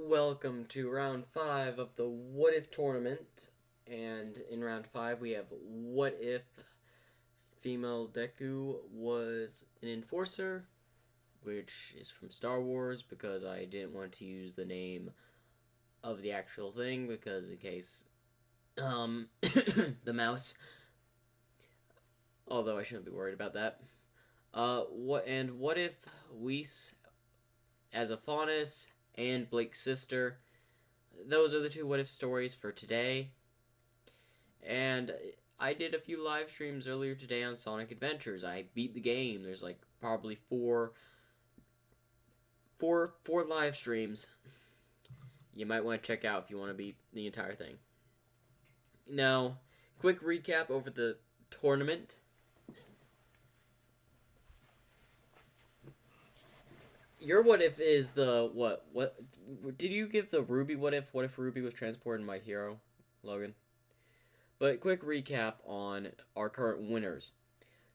Welcome to round 5 of the What If tournament. And in round 5, we have What If female Deku was an enforcer, which is from Star Wars because I didn't want to use the name of the actual thing because in case the mouse, although I shouldn't be worried about that. What if Whis as a Faunus and Blake's sister? Those are the two what if stories for today. And I did a few live streams earlier today on Sonic Adventures. I beat the game. There's like probably four live streams. You might want to check out if you want to beat the entire thing. Now, quick recap over the tournament. Your what if is the what did you give the Ruby what if Ruby was transported in My Hero, Logan? But quick recap on our current winners.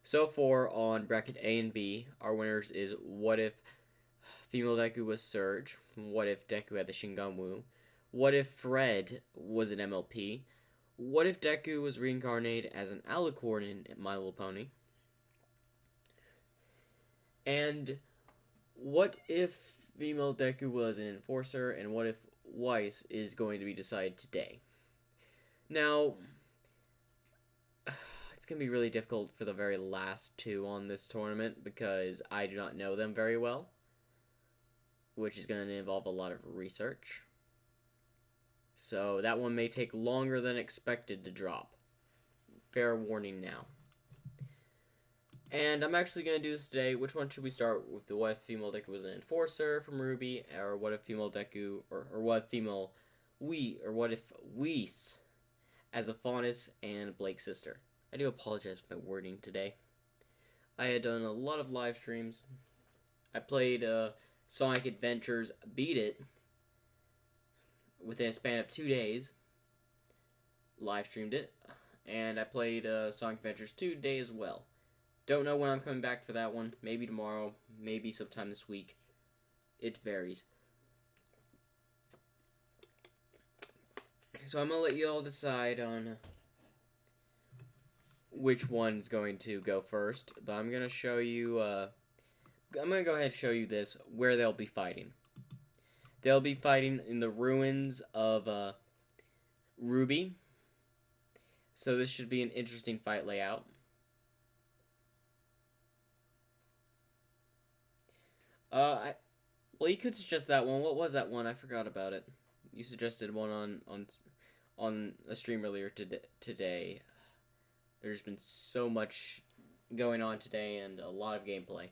So far on bracket A and B, our winners is what if female Deku was Surge, what if Deku had the Shinganwu, what if Fred was an MLP, what if Deku was reincarnated as an Alicorn in My Little Pony, and what if female Deku was an enforcer, and what if Whis is going to be decided today. Now, it's going to be really difficult for the very last two on this tournament because I do not know them very well, which is going to involve a lot of research. So that one may take longer than expected to drop. Fair warning now. And I'm actually going to do this today. Which one should we start with? The what if female Deku was an enforcer from Ruby, or what if female Deku, or what if female what if Whis as a Faunus and Blake's sister? I do apologize for my wording today. I had done a lot of live streams. I played Sonic Adventures, beat it within a span of 2 days. Live streamed it, and I played Sonic Adventures 2 today as well. Don't know when I'm coming back for that one. Maybe tomorrow, maybe sometime this week. It varies. So I'm going to let you all decide on which one's going to go first. But I'm going to show you, I'm going to go ahead and show you this, where they'll be fighting. They'll be fighting in the ruins of Ruby. So this should be an interesting fight layout. Well, you could suggest that one. What was that one? I forgot about it. You suggested one on a stream earlier today. There's been so much going on today and a lot of gameplay.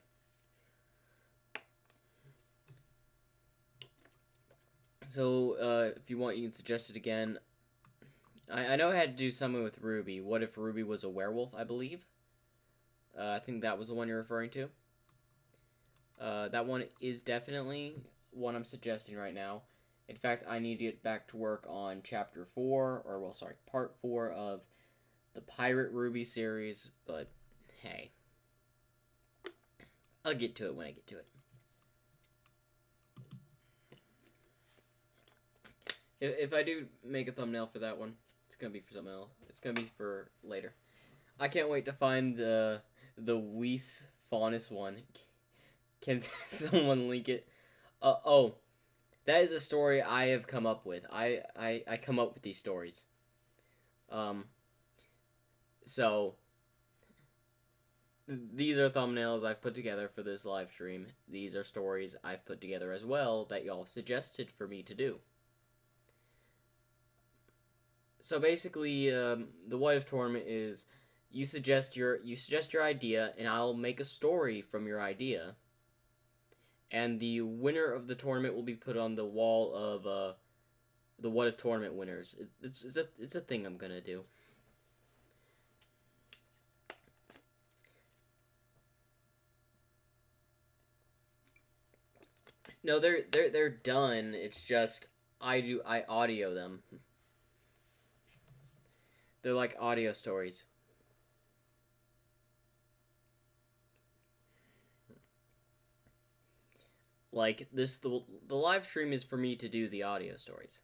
So, if you want, you can suggest it again. I know I had to do something with Ruby. What if Ruby was a werewolf, I believe? I think that was the one you're referring to. That one is definitely one I'm suggesting right now. In fact, I need to get back to work on chapter 4, or well, sorry, part 4 of the Pirate Ruby series, but hey. I'll get to it when I get to it. If I do make a thumbnail for that one, it's going to be for something else. It's going to be for later. I can't wait to find the Whis Faunus one. Can someone link it? Oh, that is a story I have come up with. I come up with these stories. So these are thumbnails I've put together for this live stream. These are stories I've put together as well that y'all suggested for me to do. So basically, the what if tournament is you suggest your idea, and I'll make a story from your idea. And the winner of the tournament will be put on the wall of the what if tournament winners. It's a thing I'm gonna do. No, they're done. It's just I audio them. They're like audio stories. Like this, the live stream is for me to do the audio stories,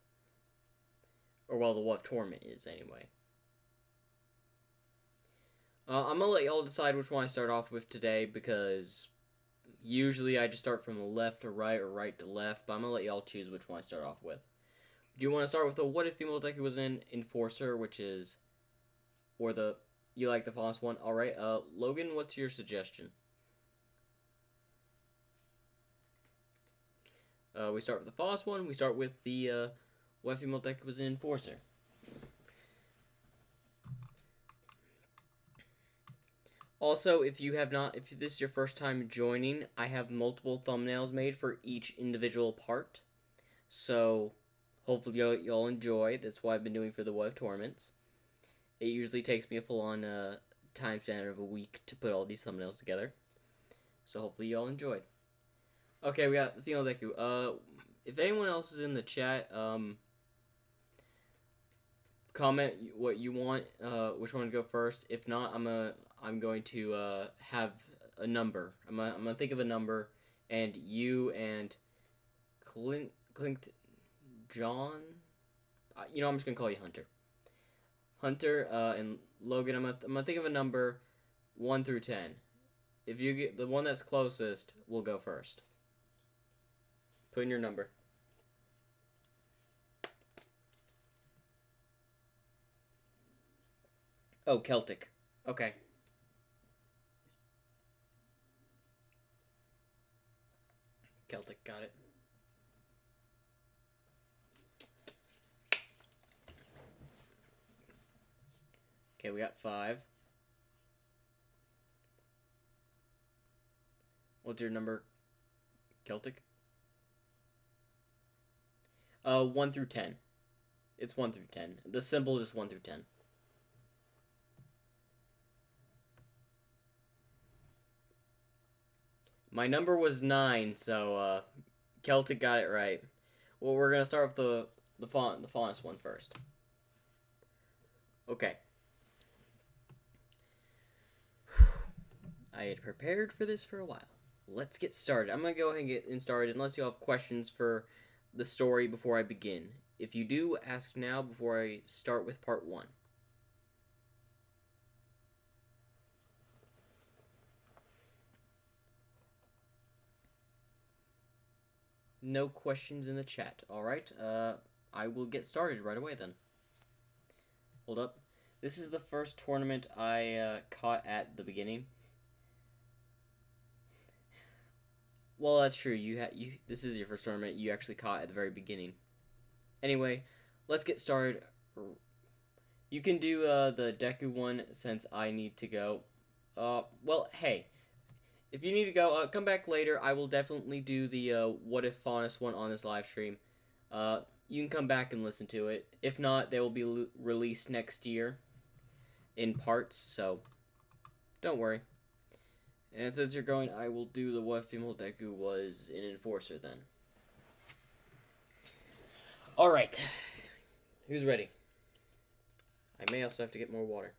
or well, the Wolf Tournament is anyway. I'm gonna let y'all decide which one I start off with today because usually I just start from the left to right or right to left, but I'm gonna let y'all choose which one I start off with. Do you want to start with the what if female Deku was in Enforcer, which is, or the you like the Foss one? All right, Logan, what's your suggestion? We start with the Foss one. We start with the what if female Deku was in Enforcer. Also, if this is your first time joining, I have multiple thumbnails made for each individual part. So, hopefully y'all enjoy. That's what I've been doing for the web tournaments. It usually takes me a full-on time span of a week to put all these thumbnails together. So hopefully y'all enjoyed. Okay, we got the female Deku. If anyone else is in the chat, comment what you want, which one to go first. If not, I'm going to have a number. I'm gonna think of a number, and you and Clint John. I'm just gonna call you Hunter. Hunter and Logan. I'm gonna think of a number, 1 through 10. If you get the one that's closest, will go first. Put in your number. Oh, Celtic. Okay. Celtic, got it. Okay, we got 5. What's your number, Celtic? 1 through 10. It's 1 through 10. The symbol is 1 through 10. My number was 9, so Celtic got it right. Well, we're gonna start with the faunest one first. Okay. I had prepared for this for a while. Let's get started. I'm gonna go ahead and get started unless you have questions for the story before I begin. If you do, ask now before I start with part 1. No questions in the chat. Alright, I will get started right away then. Hold up. This is the first tournament I caught at the beginning. Well, that's true. This is your first tournament you actually caught at the very beginning. Anyway, let's get started. You can do the Deku one since I need to go. Well, hey, if you need to go, come back later. I will definitely do the What If Faunus one on this live stream. You can come back and listen to it. If not, they will be released next year in parts, so don't worry. And since you're going, I will do the What If Female Deku was an Enforcer then. Alright. Who's ready? I may also have to get more water.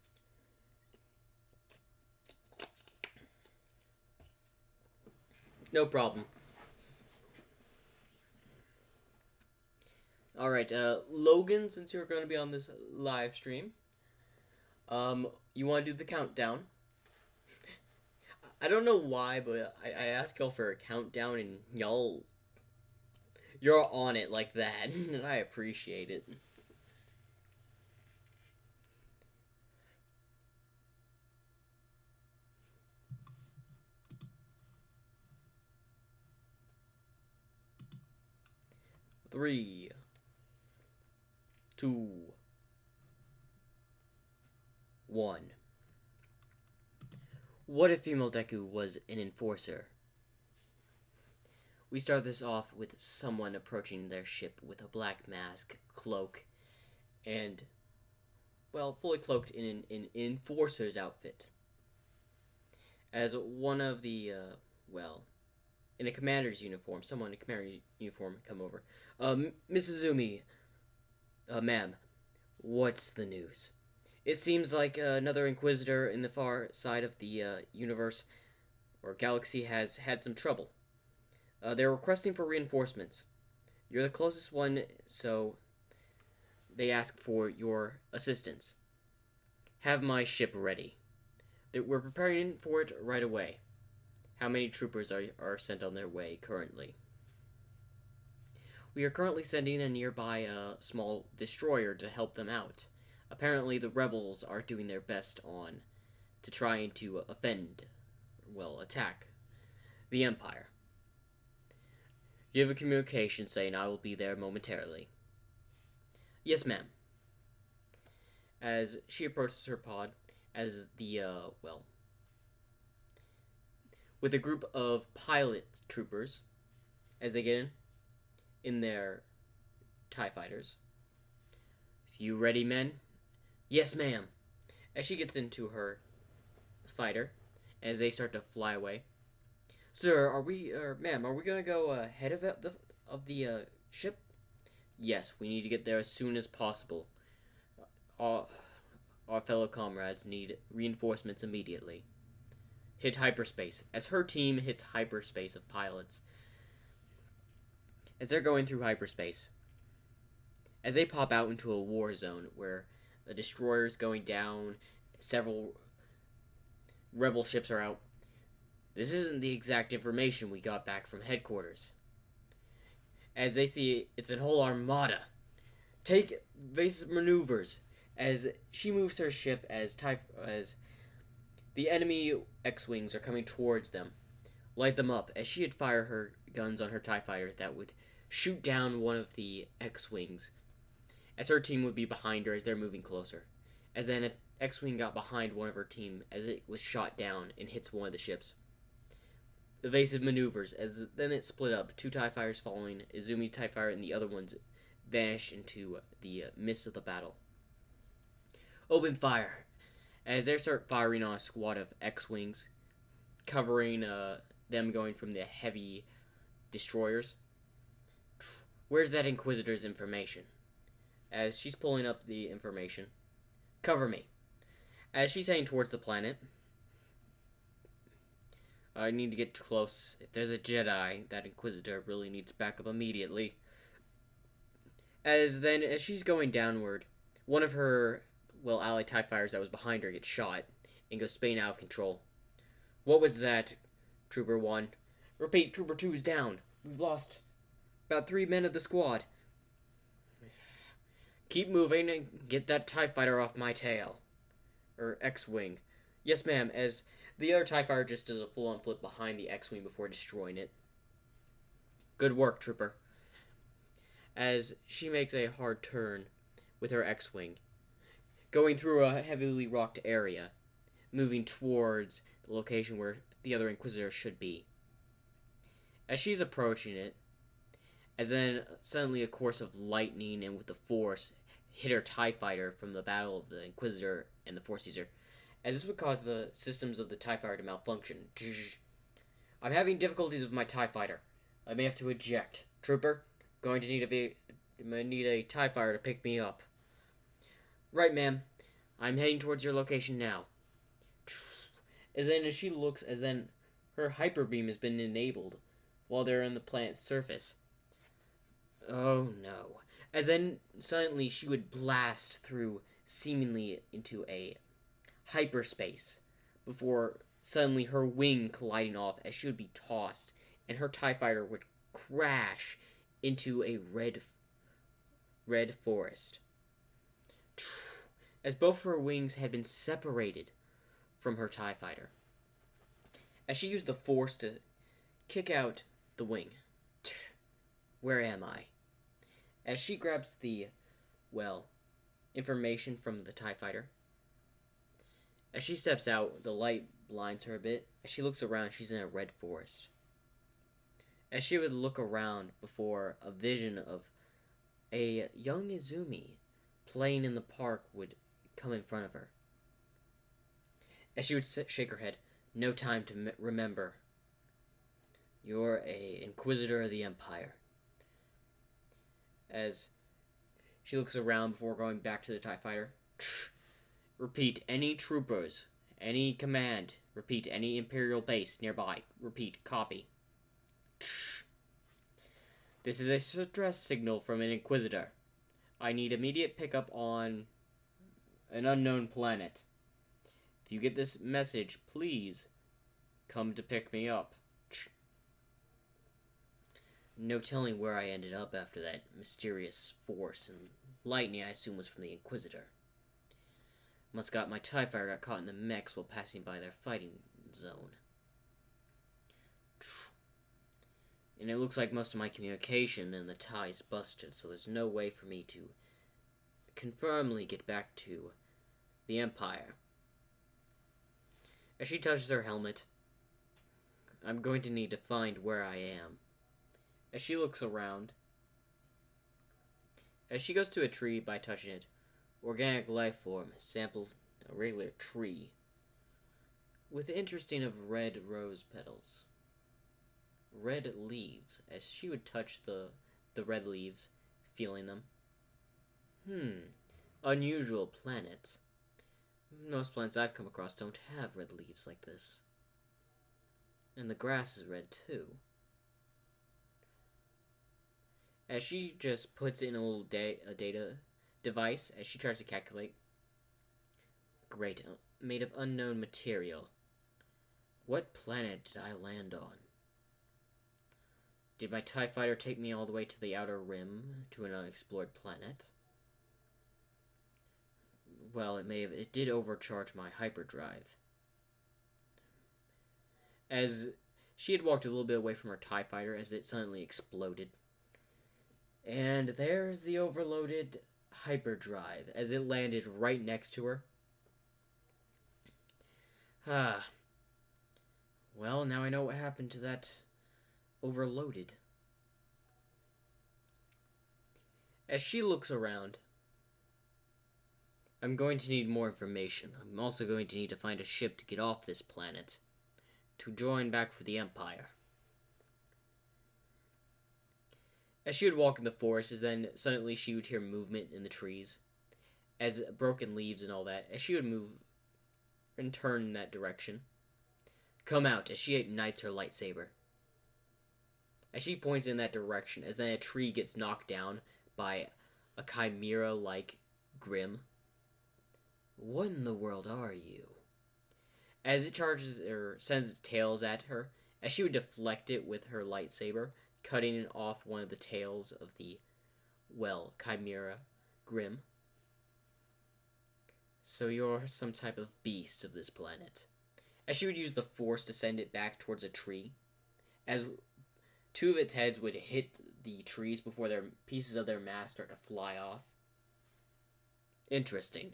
No problem. Alright, Logan, since you're going to be on this live stream, you want to do the countdown. I don't know why, but I asked y'all for a countdown, and you're on it like that, and I appreciate it. Three, 2, 1. What if female Deku was an enforcer? We start this off with someone approaching their ship with a black mask, cloak, and, well, fully cloaked in an enforcer's outfit. As one of the, in a commander's uniform, someone in a commander's uniform come over. Mrs. Zumi, ma'am, what's the news? It seems like another Inquisitor in the far side of the universe or galaxy has had some trouble. They're requesting for reinforcements. You're the closest one, so they ask for your assistance. Have my ship ready. We're preparing for it right away. How many troopers are sent on their way currently? We are currently sending a nearby small destroyer to help them out. Apparently, the rebels are doing their best on to try to attack the Empire. Give a communication saying I will be there momentarily. Yes, ma'am. As she approaches her pod, with a group of pilot troopers, as they get in their TIE fighters. You ready, men? Yes, ma'am. As she gets into her fighter, as they start to fly away. Sir, ma'am, are we gonna go ahead of the ship? Yes, we need to get there as soon as possible. Our fellow comrades need reinforcements immediately. Hit hyperspace. As her team hits hyperspace of pilots. As they're going through hyperspace. As they pop out into a war zone where the destroyer's going down, several rebel ships are out. This isn't the exact information we got back from headquarters. As they see it's a whole armada. Take evasive maneuvers. As she moves her ship as the enemy X-Wings are coming towards them. Light them up as she'd fire her guns on her TIE fighter that would shoot down one of the X-Wings. As her team would be behind her as they're moving closer. As then an X-Wing got behind one of her team as it was shot down and hits one of the ships. Evasive maneuvers as then it split up. 2 TIE fighters following Izumi TIE fighter and the other ones vanished into the mist of the battle. Open fire as they start firing on a squad of X-Wings, covering them going from the heavy destroyers. Where's that Inquisitor's information? As she's pulling up the information. Cover me. As she's heading towards the planet. I need to get close. If there's a Jedi, that Inquisitor really needs backup immediately. As she's going downward, one of her, allied TIE fighters that was behind her gets shot and goes spinning out of control. What was that, Trooper 1? Repeat, Trooper 2 is down. We've lost about 3 men of the squad. Keep moving and get that TIE fighter off my tail. Or X-Wing. Yes, ma'am, as the other TIE fighter just does a full-on flip behind the X-Wing before destroying it. Good work, Trooper. As she makes a hard turn with her X-Wing, going through a heavily rocked area, moving towards the location where the other Inquisitor should be. As she's approaching it, as then suddenly a course of lightning and with the Force hit her TIE fighter from the battle of the Inquisitor and the Force User, as this would cause the systems of the TIE fighter to malfunction. I'm having difficulties with my TIE fighter. I may have to eject. Trooper, going to need a TIE fighter to pick me up. Right, ma'am. I'm heading towards your location now. As she looks, as then her hyper beam has been enabled while they're on the planet's surface. Oh no. As then suddenly she would blast through seemingly into a hyperspace before suddenly her wing colliding off as she would be tossed and her TIE fighter would crash into a red forest. As both her wings had been separated from her TIE fighter. As she used the Force to kick out the wing. Where am I? As she grabs the, information from the TIE fighter. As she steps out, the light blinds her a bit. As she looks around, she's in a red forest. As she would look around before a vision of a young Izumi playing in the park would come in front of her. As she would shake her head, no time to remember. You're a Inquisitor of the Empire. As she looks around before going back to the TIE fighter. Repeat, any troopers, any command. Repeat, any Imperial base nearby. Repeat, copy. This is a distress signal from an Inquisitor. I need immediate pickup on an unknown planet. If you get this message, please come to pick me up. No telling where I ended up after that mysterious force and lightning I assume was from the Inquisitor. Must got my TIE fighter got caught in the mechs while passing by their fighting zone. And it looks like most of my communication and the tie's busted, so there's no way for me to confirmly get back to the Empire. As she touches her helmet, I'm going to need to find where I am. As she looks around, as she goes to a tree by touching it, organic life form sampled a regular tree with interesting of red rose petals. Red leaves, as she would touch the red leaves, feeling them. Unusual planet. Most plants I've come across don't have red leaves like this. And the grass is red too. As she just puts in a little data device as she tries to calculate. Great, made of unknown material. What planet did I land on? Did my TIE fighter take me all the way to the outer rim to an unexplored planet? Well, it did overcharge my hyperdrive. As she had walked a little bit away from her TIE fighter as it suddenly exploded. And there's the overloaded hyperdrive as it landed right next to her. Well, now I know what happened to that overloaded. As she looks around, I'm going to need more information. I'm also going to need to find a ship to get off this planet to join back for the Empire. As she would walk in the forest, as then suddenly she would hear movement in the trees, as broken leaves and all that, as she would move and turn in that direction. Come out, as she ignites her lightsaber. As she points in that direction, as then a tree gets knocked down by a chimera-like Grim. What in the world are you? As it charges or sends its tails at her, as she would deflect it with her lightsaber, cutting it off one of the tails of the, chimera Grim. So you're some type of beast of this planet. As she would use the force to send it back towards a tree, as two of its heads would hit the trees before their pieces of their mass start to fly off. Interesting.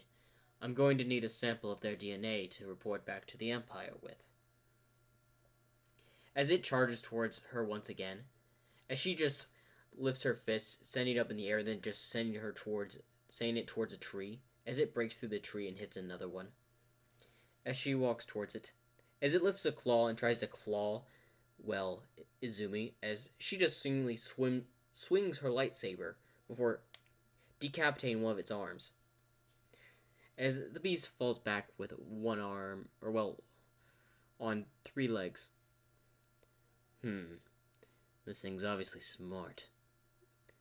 I'm going to need a sample of their DNA to report back to the Empire with. As it charges towards her once again, as she just lifts her fist, sending it up in the air, then just sending it towards a tree, as it breaks through the tree and hits another one. As she walks towards it, as it lifts a claw and tries to claw, Izumi, as she just seemingly swings her lightsaber before decapitating one of its arms. As the beast falls back with one arm, on 3 legs. This thing's obviously smart.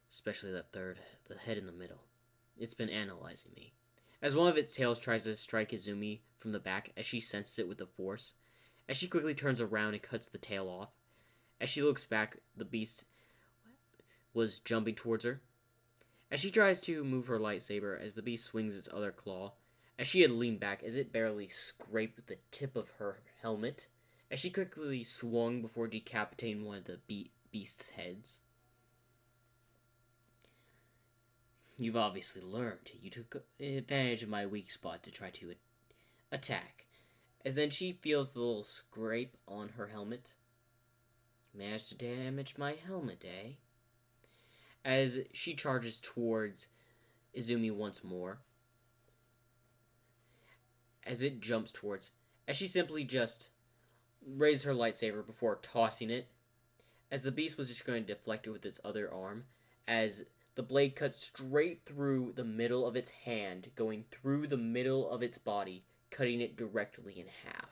Especially that third, the head in the middle. It's been analyzing me. As one of its tails tries to strike Izumi from the back, as she senses it with the force, as she quickly turns around and cuts the tail off. As she looks back, the beast was jumping towards her. As she tries to move her lightsaber, as the beast swings its other claw, as she had leaned back, as it barely scraped the tip of her helmet, as she quickly swung before decapitating one of the beast's heads. You've obviously learned. You took advantage of my weak spot to try to attack. As then she feels the little scrape on her helmet. Managed to damage my helmet, eh? As she charges towards Izumi once more. As it jumps towards, as she simply just raised her lightsaber before tossing it, as the beast was just going to deflect it with its other arm, as the blade cuts straight through the middle of its hand, going through the middle of its body, cutting it directly in half.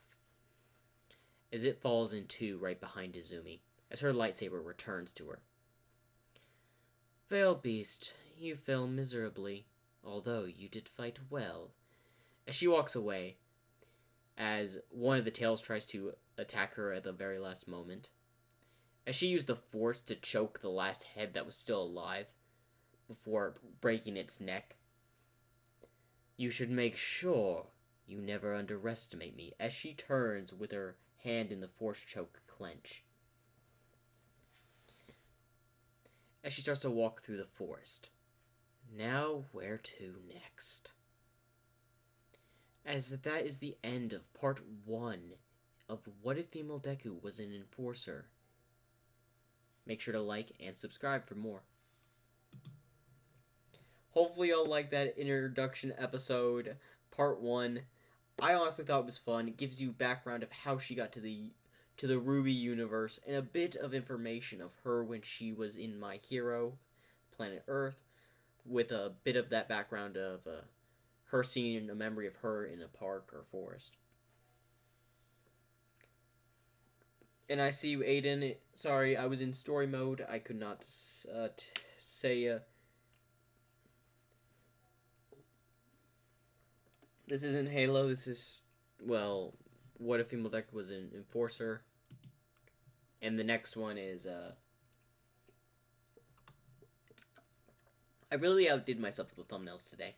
As it falls in two right behind Izumi, as her lightsaber returns to her. Veil Beast, you fell miserably, although you did fight well. As she walks away, as one of the tails tries to attack her at the very last moment, as she used the force to choke the last head that was still alive before breaking its neck. You should make sure you never underestimate me, as she turns with her hand in the force choke clench. As she starts to walk through the forest. Now, where to next? As that is the end of part 1 of What If Female Deku Was an Enforcer. Make sure to like and subscribe for more. Hopefully y'all like that introduction episode, part 1. I honestly thought it was fun. It gives you background of how she got to the Ruby universe and a bit of information of her when she was in My Hero, Planet Earth, with a bit of that background of her seeing a memory of her in a park or forest. And I see you, Aiden. Sorry, I was in story mode. I could not say... This isn't Halo. This is, well, What If Female Deku Was an Enforcer. And the next one is... I really outdid myself with the thumbnails today.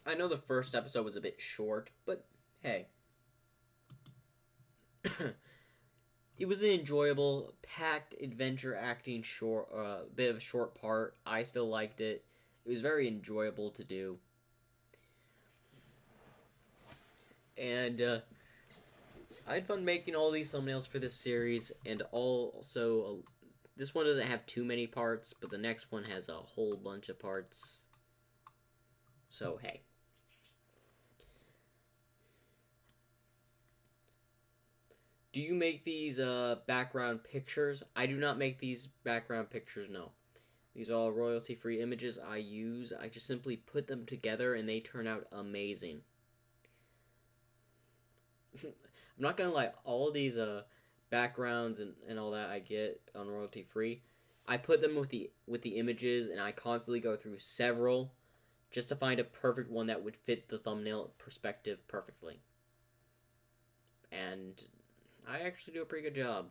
I know the first episode was a bit short, but hey. It was an enjoyable, packed adventure acting short, bit of a short part. I still liked it. It was very enjoyable to do. And I had fun making all these thumbnails for this series, and also this one doesn't have too many parts, but the next one has a whole bunch of parts. So hey. Do you make these background pictures? I do not make these background pictures, no. These are all royalty-free images I use. I just simply put them together and they turn out amazing. I'm not gonna lie, all of these backgrounds and all that I get on royalty-free, I put them with the images and I constantly go through several just to find a perfect one that would fit the thumbnail perspective perfectly. And I actually do a pretty good job.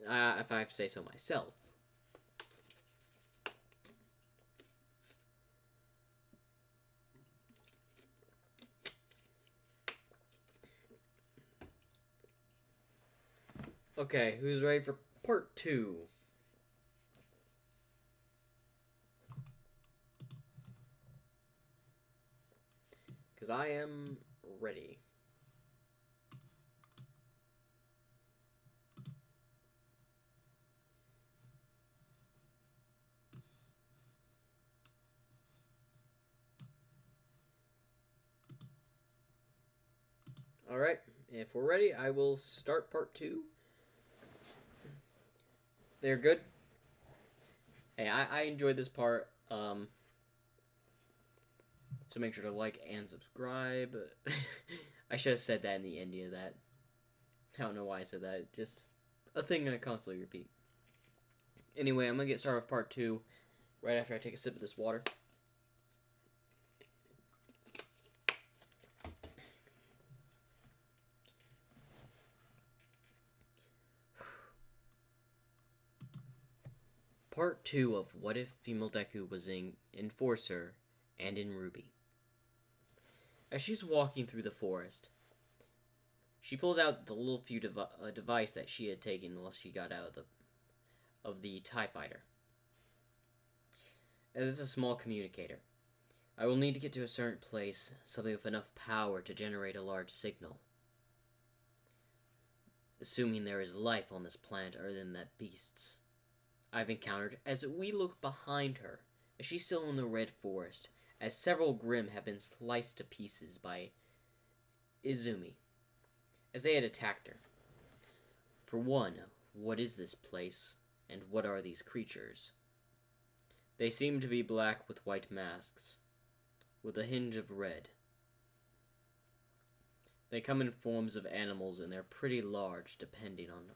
If I have to say so myself. Okay, who's ready for part 2? Because I am ready. Alright, if we're ready, I will start part 2. They're good? Hey, I enjoyed this part, so make sure to like and subscribe. I should have said that in the ending of that. I don't know why I said that, just a thing I constantly repeat. Anyway, I'm gonna get started with part 2 right after I take a sip of this water. Part 2 of What If Female Deku Was an Enforcer and in Ruby. As she's walking through the forest, she pulls out the little few device that she had taken while she got out of the TIE fighter. As it's a small communicator. I will need to get to a certain place, something with enough power to generate a large signal. Assuming there is life on this planet other than that beast's I've encountered. As we look behind her, as she's still in the red forest, as several Grimm have been sliced to pieces by Izumi, as they had attacked her. For one, what is this place, and what are these creatures? They seem to be black with white masks, with a hinge of red. They come in forms of animals, and they're pretty large, depending on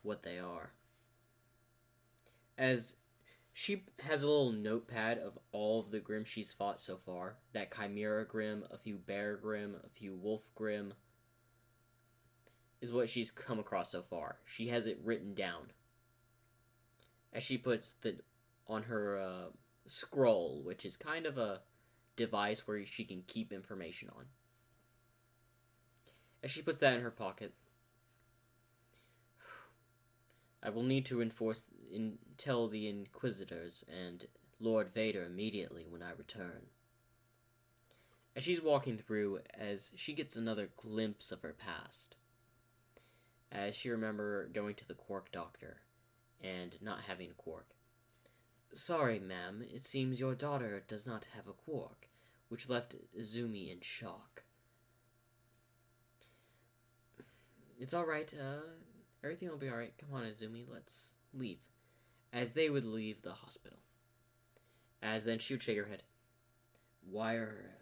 what they are. As she has a little notepad of all of the Grimm she's fought so far. That Chimera Grimm, a few Bear Grimm, a few Wolf Grimm, is what she's come across so far. She has it written down. As she puts on her scroll, which is kind of a device where she can keep information on. As she puts that in her pocket, I will need to tell the Inquisitors and Lord Vader immediately when I return. As she's walking through, as she gets another glimpse of her past, as she remembers going to the Quark doctor and not having a Quark. Sorry, ma'am, it seems your daughter does not have a Quark, which left Izumi in shock. It's alright, everything will be alright. Come on, Izumi, let's leave. As they would leave the hospital. As then she would shake her head. Why are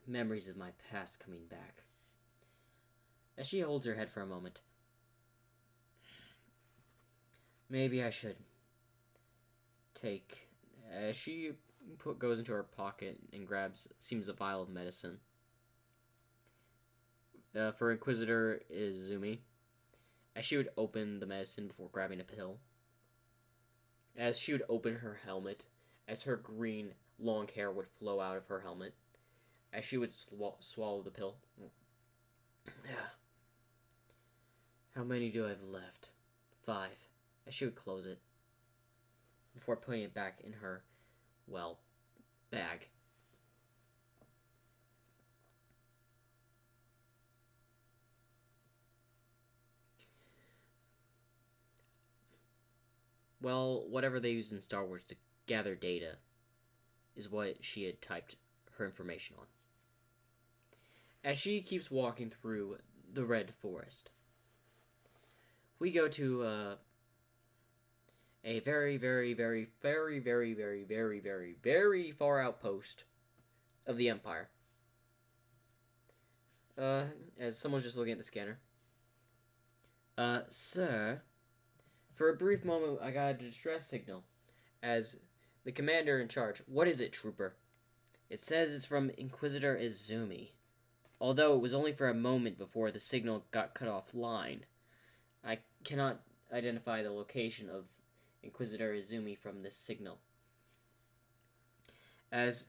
memories of my past coming back? As she holds her head for a moment. Maybe I should take... As she goes into her pocket and seems a vial of medicine. For Inquisitor Izumi. As she would open the medicine before grabbing a pill. As she would open her helmet, as her green, long hair would flow out of her helmet. As she would swallow the pill. How many do I have left? 5. As she would close it. Before putting it back in her, bag. Well, whatever they used in Star Wars to gather data is what she had typed her information on. As she keeps walking through the Red Forest, we go to a very, very, very, very, very, very, very, very, very far outpost of the Empire. As someone's just looking at the scanner. Sir, for a brief moment, I got a distress signal. As the commander in charge, what is it, trooper? It says it's from Inquisitor Izumi. Although it was only for a moment before the signal got cut offline. I cannot identify the location of Inquisitor Izumi from this signal. As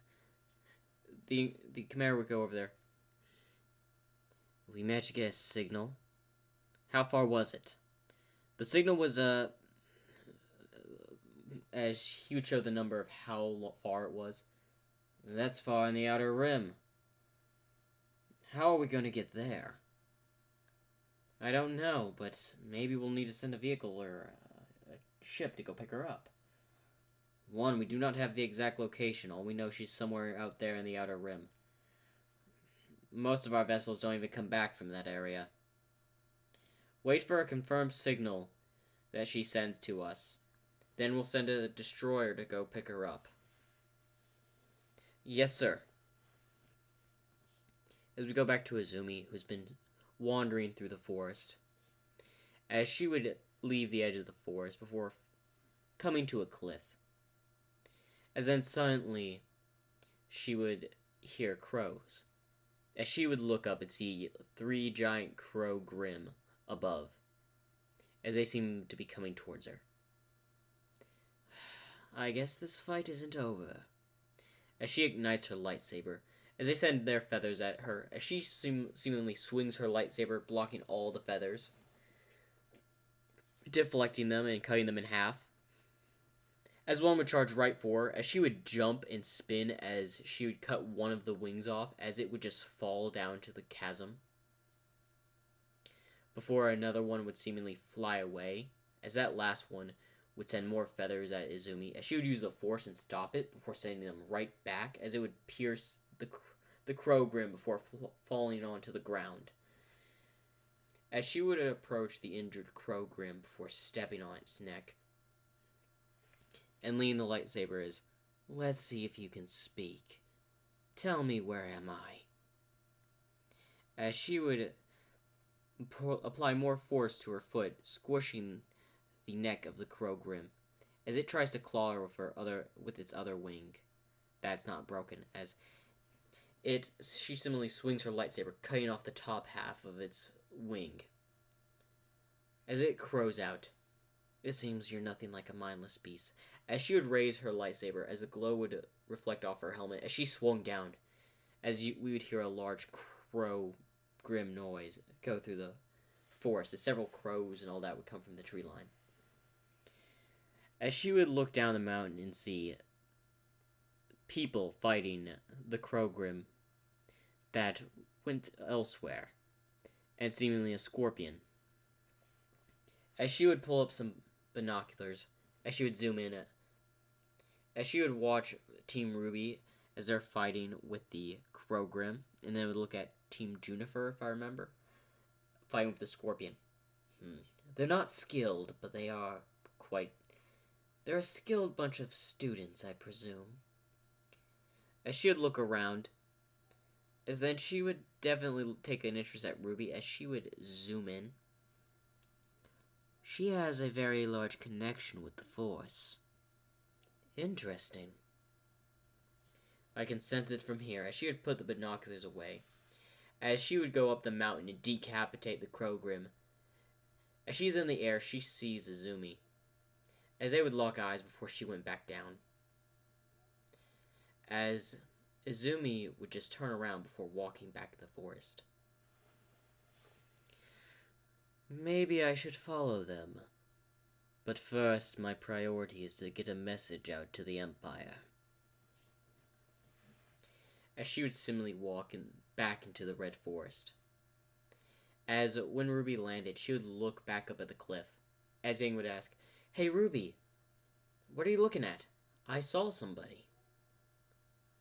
the commander would go over there. We managed to get a signal. How far was it? The signal was, as he would show the number of how far it was. That's far in the outer rim. How are we going to get there? I don't know, but maybe we'll need to send a vehicle or a ship to go pick her up. 1, we do not have the exact location. All we know, she's somewhere out there in the outer rim. Most of our vessels don't even come back from that area. Wait for a confirmed signal that she sends to us. Then we'll send a destroyer to go pick her up. Yes, sir. As we go back to Izumi, who's been wandering through the forest. As she would leave the edge of the forest before coming to a cliff. As then suddenly, she would hear crows. As she would look up and see 3 giant crow Grimm above, as they seem to be coming towards her. I guess this fight isn't over. As she ignites her lightsaber, as they send their feathers at her, as she seemingly swings her lightsaber, blocking all the feathers, deflecting them and cutting them in half. As one would charge right for her, as she would jump and spin as she would cut one of the wings off, as it would just fall down to the chasm. Before another one would seemingly fly away, as that last one would send more feathers at Izumi, as she would use the force and stop it before sending them right back, as it would pierce the crow Grimm before falling onto the ground. As she would approach the injured crow Grimm before stepping on its neck, and leaning the lightsaber is, let's see if you can speak. Tell me, where am I? as she would apply more force to her foot, squishing the neck of the crow grim as it tries to claw her with its other wing. That's not broken, as she similarly swings her lightsaber, cutting off the top half of its wing. As it crows out, "It seems you're nothing like a mindless beast," as she would raise her lightsaber, as the glow would reflect off her helmet as she swung down, we would hear a large crow grim noise go through the forest, as several crows and all that would come from the tree line. As she would look down the mountain and see people fighting the crow grim that went elsewhere, and seemingly a scorpion. As she would pull up some binoculars, as she would zoom in, as she would watch Team Ruby as they're fighting with the crow grim, and then would look at Team Juniper, if I remember, fighting with the scorpion. They're not skilled, but they're a skilled bunch of students, I presume. As she would look around, as then she would definitely take an interest at Ruby as she would zoom in. She has a very large connection with the Force. Interesting. I can sense it from here, as she would put the binoculars away. As she would go up the mountain and decapitate the crow grim. As she's in the air, she sees Izumi, as they would lock eyes before she went back down. As Izumi would just turn around before walking back in the forest. Maybe I should follow them. But first, my priority is to get a message out to the Empire. As she would similarly walk back into the Red Forest. As when Ruby landed, she would look back up at the cliff. As Aang would ask, "Hey Ruby, what are you looking at? I saw somebody."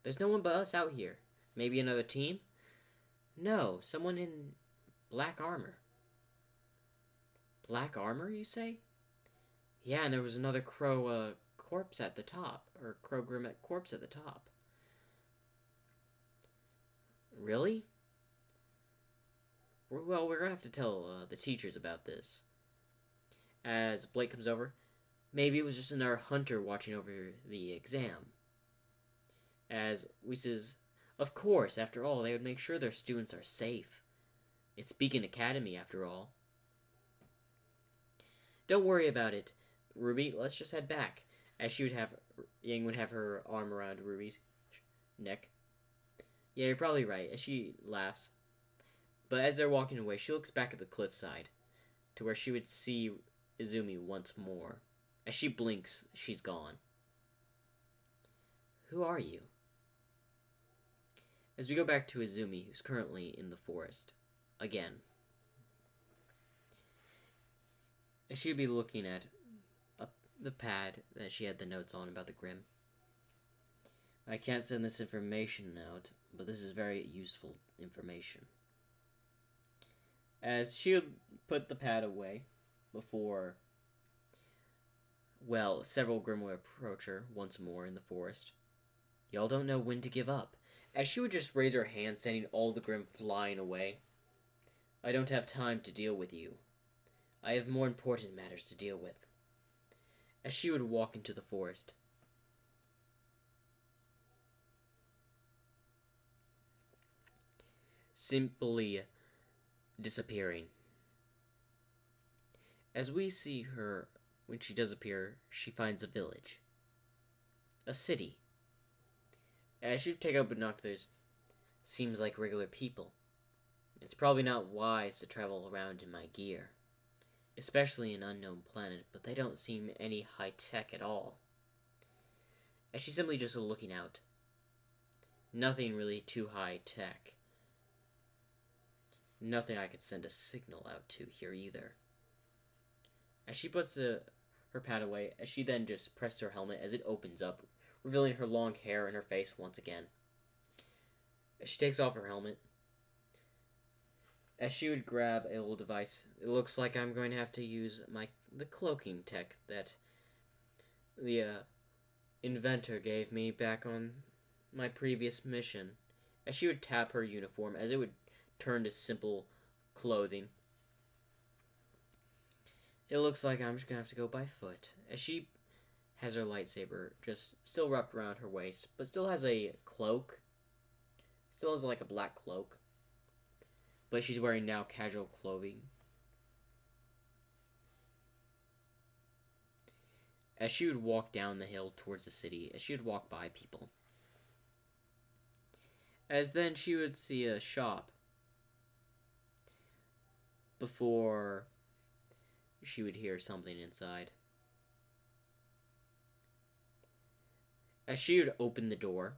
"There's no one but us out here. Maybe another team?" "No, someone in black armor." "Black armor, you say?" "Yeah, and there was another crow corpse at the top, or crow grim corpse at the top." "Really?" "Well, we're gonna have to tell the teachers about this." As Blake comes over, "Maybe it was just another hunter watching over the exam." As we says, "Of course, after all, they would make sure their students are safe. It's Beacon Academy, after all." "Don't worry about it, Ruby. Let's just head back." As Yang would have her arm around Ruby's neck. "Yeah, you're probably right," as she laughs. But as they're walking away, she looks back at the cliffside, to where she would see Izumi once more. As she blinks, she's gone. "Who are you?" As we go back to Izumi, who's currently in the forest. Again. As she'd be looking at the pad that she had the notes on about the Grim. "I can't send this information out, but this is very useful information." As she would put the pad away before, several Grim would approach her once more in the forest. "Y'all don't know when to give up." As she would just raise her hand, sending all the Grim flying away. "I don't have time to deal with you. I have more important matters to deal with." As she would walk into the forest. Simply disappearing. As we see her, when she does appear, she finds a village. A city. As she would take out binoculars, "Seems like regular people. It's probably not wise to travel around in my gear. Especially an unknown planet, but they don't seem any high-tech at all." As she's simply just looking out. Nothing really too high-tech. Nothing I could send a signal out to here either. As she puts her pad away, as she then just presses her helmet as it opens up, revealing her long hair and her face once again. As she takes off her helmet, as she would grab a little device, "It looks like I'm going to have to use the cloaking tech that the inventor gave me back on my previous mission." As she would tap her uniform, as it would turn to simple clothing. It looks like I'm just gonna have to go by foot. As she has her lightsaber just still wrapped around her waist, but still has a cloak. Still has like a black cloak. But she's wearing now casual clothing. As she would walk down the hill towards the city, as she would walk by people. As then she would see a shop before she would hear something inside. As she would open the door,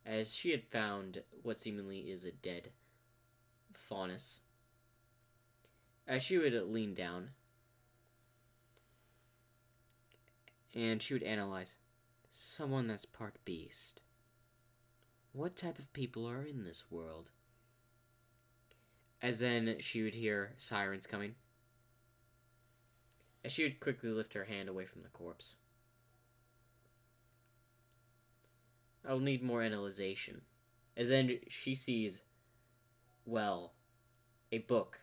as she had found what seemingly is a dead faunus, as she would lean down, and she would analyze, someone that's part beast. What type of people are in this world? As then she would hear sirens coming, as she would quickly lift her hand away from the corpse. I'll need more analyzation. As then she sees, well, a book,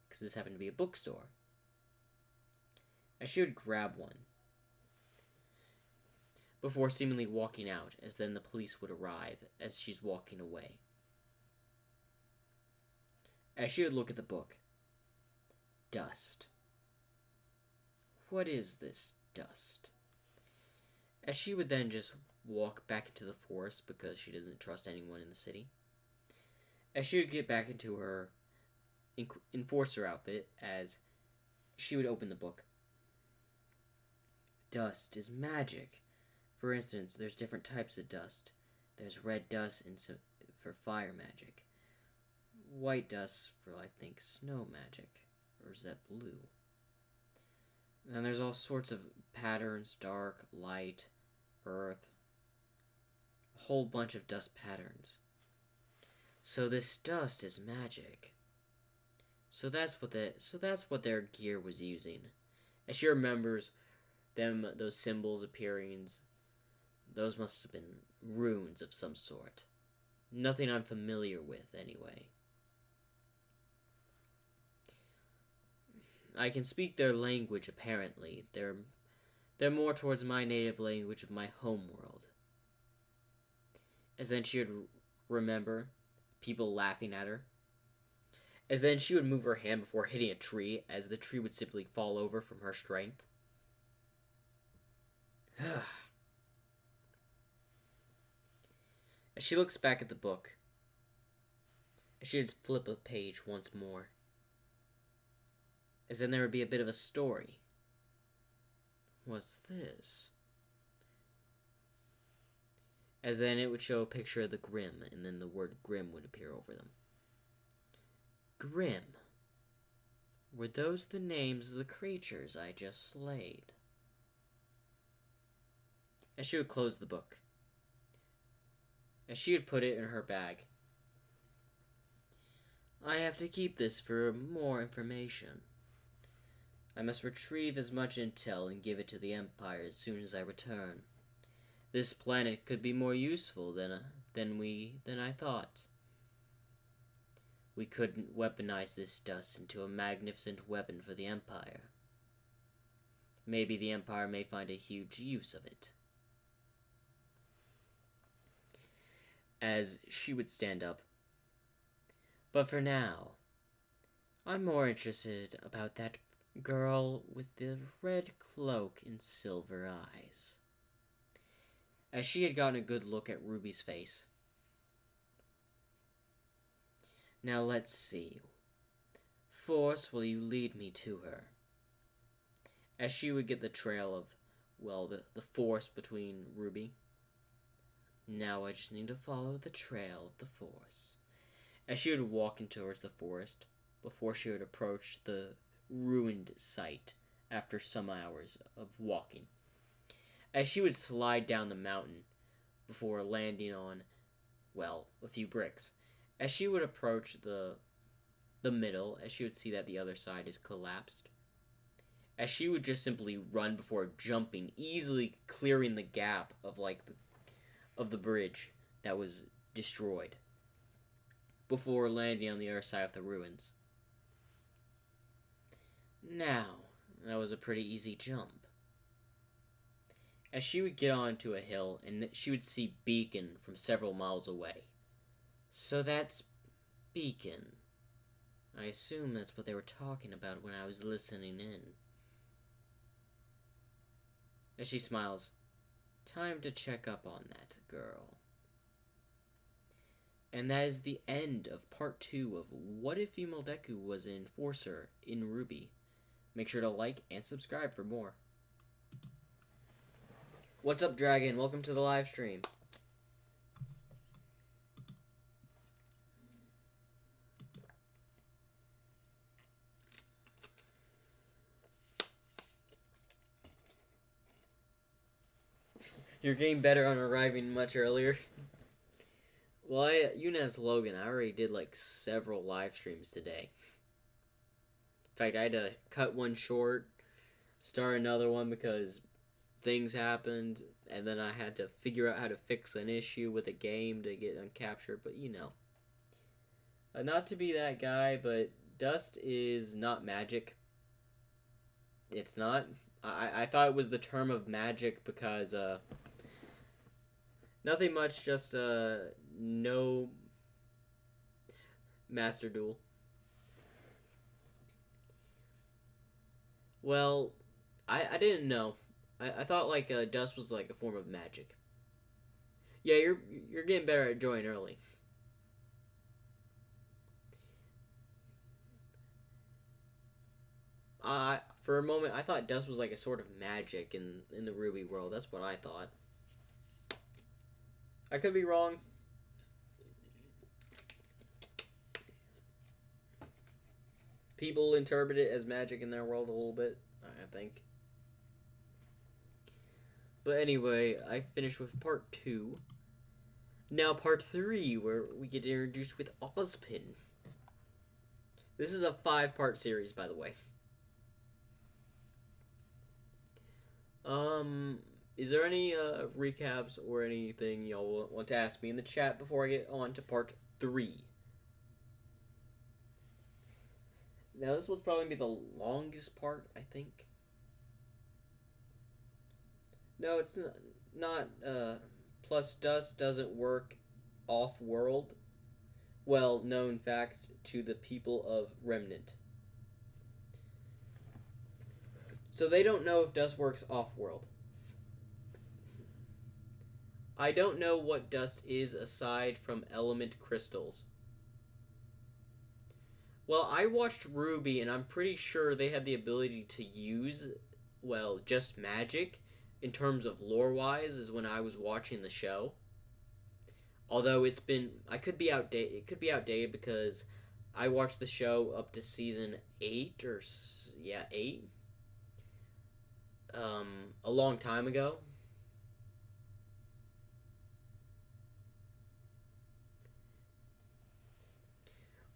because this happened to be a bookstore. As she would grab one, before seemingly walking out, as then the police would arrive as she's walking away. As she would look at the book, dust. What is this dust? As she would then just walk back into the forest because she doesn't trust anyone in the city. As she would get back into her enforcer outfit, as she would open the book. Dust is magic. For instance, there's different types of dust. There's red dust for fire magic. White dust for, I think, snow magic. Or is that blue? And there's all sorts of patterns, dark, light, earth. A whole bunch of dust patterns. So this dust is magic. So that's what their gear was using. As she remembers those symbols appearing, those must have been runes of some sort. Nothing I'm familiar with, anyway. I can speak their language, apparently. They're more towards my native language of my home world. As then she would remember people laughing at her. As then she would move her hand before hitting a tree, as the tree would simply fall over from her strength. As she looks back at the book, as she would flip a page once more, as then there would be a bit of a story. What's this? As then it would show a picture of the Grimm, and then the word Grimm would appear over them. Grimm. Were those the names of the creatures I just slayed? As she would close the book, as she would put it in her bag. I have to keep this for more information. I must retrieve as much intel and give it to the Empire as soon as I return. This planet could be more useful than I thought. We couldn't weaponize this dust into a magnificent weapon for the Empire. Maybe the Empire may find a huge use of it. As she would stand up. But for now, I'm more interested about that girl with the red cloak and silver eyes. As she had gotten a good look at Ruby's face. Now let's see. Force, will you lead me to her? As she would get the trail of, well, the Force between Ruby. Now I just need to follow the trail of the Force. As she would walk into towards the forest, before she would approach the ruined site after some hours of walking. As she would slide down the mountain before landing on, well, a few bricks. As she would approach the middle, as she would see that the other side is collapsed. As she would just simply run before jumping, easily clearing the gap of the bridge that was destroyed. before landing on the other side of the ruins. Now, that was a pretty easy jump. As she would get onto a hill, and she would see Beacon from several miles away. So that's Beacon. I assume that's what they were talking about when I was listening in. As she smiles, time to check up on that girl. And that is the end of part 2 of What If Female Deku Was an Enforcer in Ruby. Make sure to like and subscribe for more. What's up, Dragon? Welcome to the live stream. You're getting better on arriving much earlier. Well, Eunice Logan, I already did like several live streams today. In fact, I had to cut one short, start another one because things happened, and then I had to figure out how to fix an issue with a game to get uncaptured, but you know. Not to be that guy, but dust is not magic. It's not. I thought it was the term of magic because, nothing much, just, no Master Duel. Well, I didn't know. I thought, like, dust was, like, a form of magic. Yeah, you're getting better at joining early. For a moment, I thought dust was, like, a sort of magic in the Ruby world. That's what I thought. I could be wrong. People interpret it as magic in their world a little bit, I think. But anyway, I finished with part 2. Now part 3, where we get introduced with Ozpin. This is a 5-part series, by the way. Is there any recaps or anything y'all want to ask me in the chat before I get on to part 3? Now this will probably be the longest part, I think. No, it's not, plus dust doesn't work off-world. Well, known fact to the people of Remnant. So they don't know if dust works off-world. I don't know what dust is aside from element crystals. Well, I watched Ruby, and I'm pretty sure they had the ability to use, well, just magic in terms of lore-wise is when I was watching the show. Although it could be outdated because I watched the show up to season 8 8. A long time ago.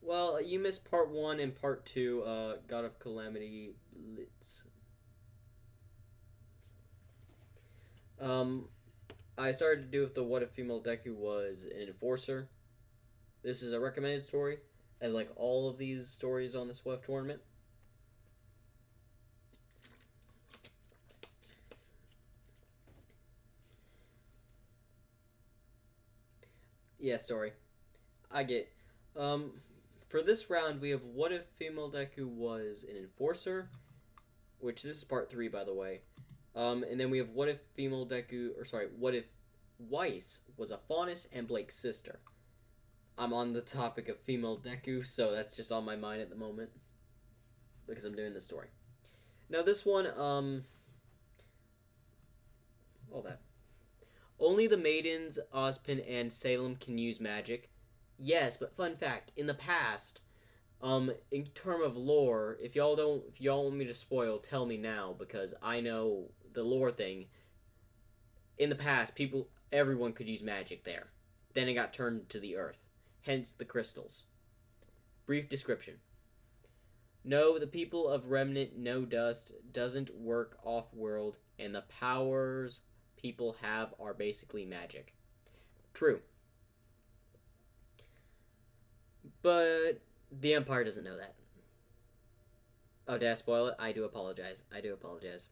Well, you missed part 1 and part 2, God of Calamity Blitz. I started to do with the What If Female Deku Was an Enforcer. This is a recommended story, as like all of these stories on the Swift tournament. Yeah, story. I get. For this round, we have What If Female Deku Was an Enforcer, which this is part 3, by the way. And then we have What If Female Deku, What If Weiss was a Faunus and Blake's sister. I'm on the topic of female Deku, so that's just on my mind at the moment because I'm doing this story. Now this one, all that. Only the maidens, Ozpin and Salem can use magic. Yes, but fun fact, in the past, in term of lore, if y'all want me to spoil, tell me now, because I know the lore thing. In the past, everyone could use magic there. Then it got turned to the earth. Hence the crystals. Brief description. No, the people of Remnant know dust doesn't work off-world, and the powers people have are basically magic. True. But the Empire doesn't know that. Oh, did I spoil it? I do apologize. I do apologize.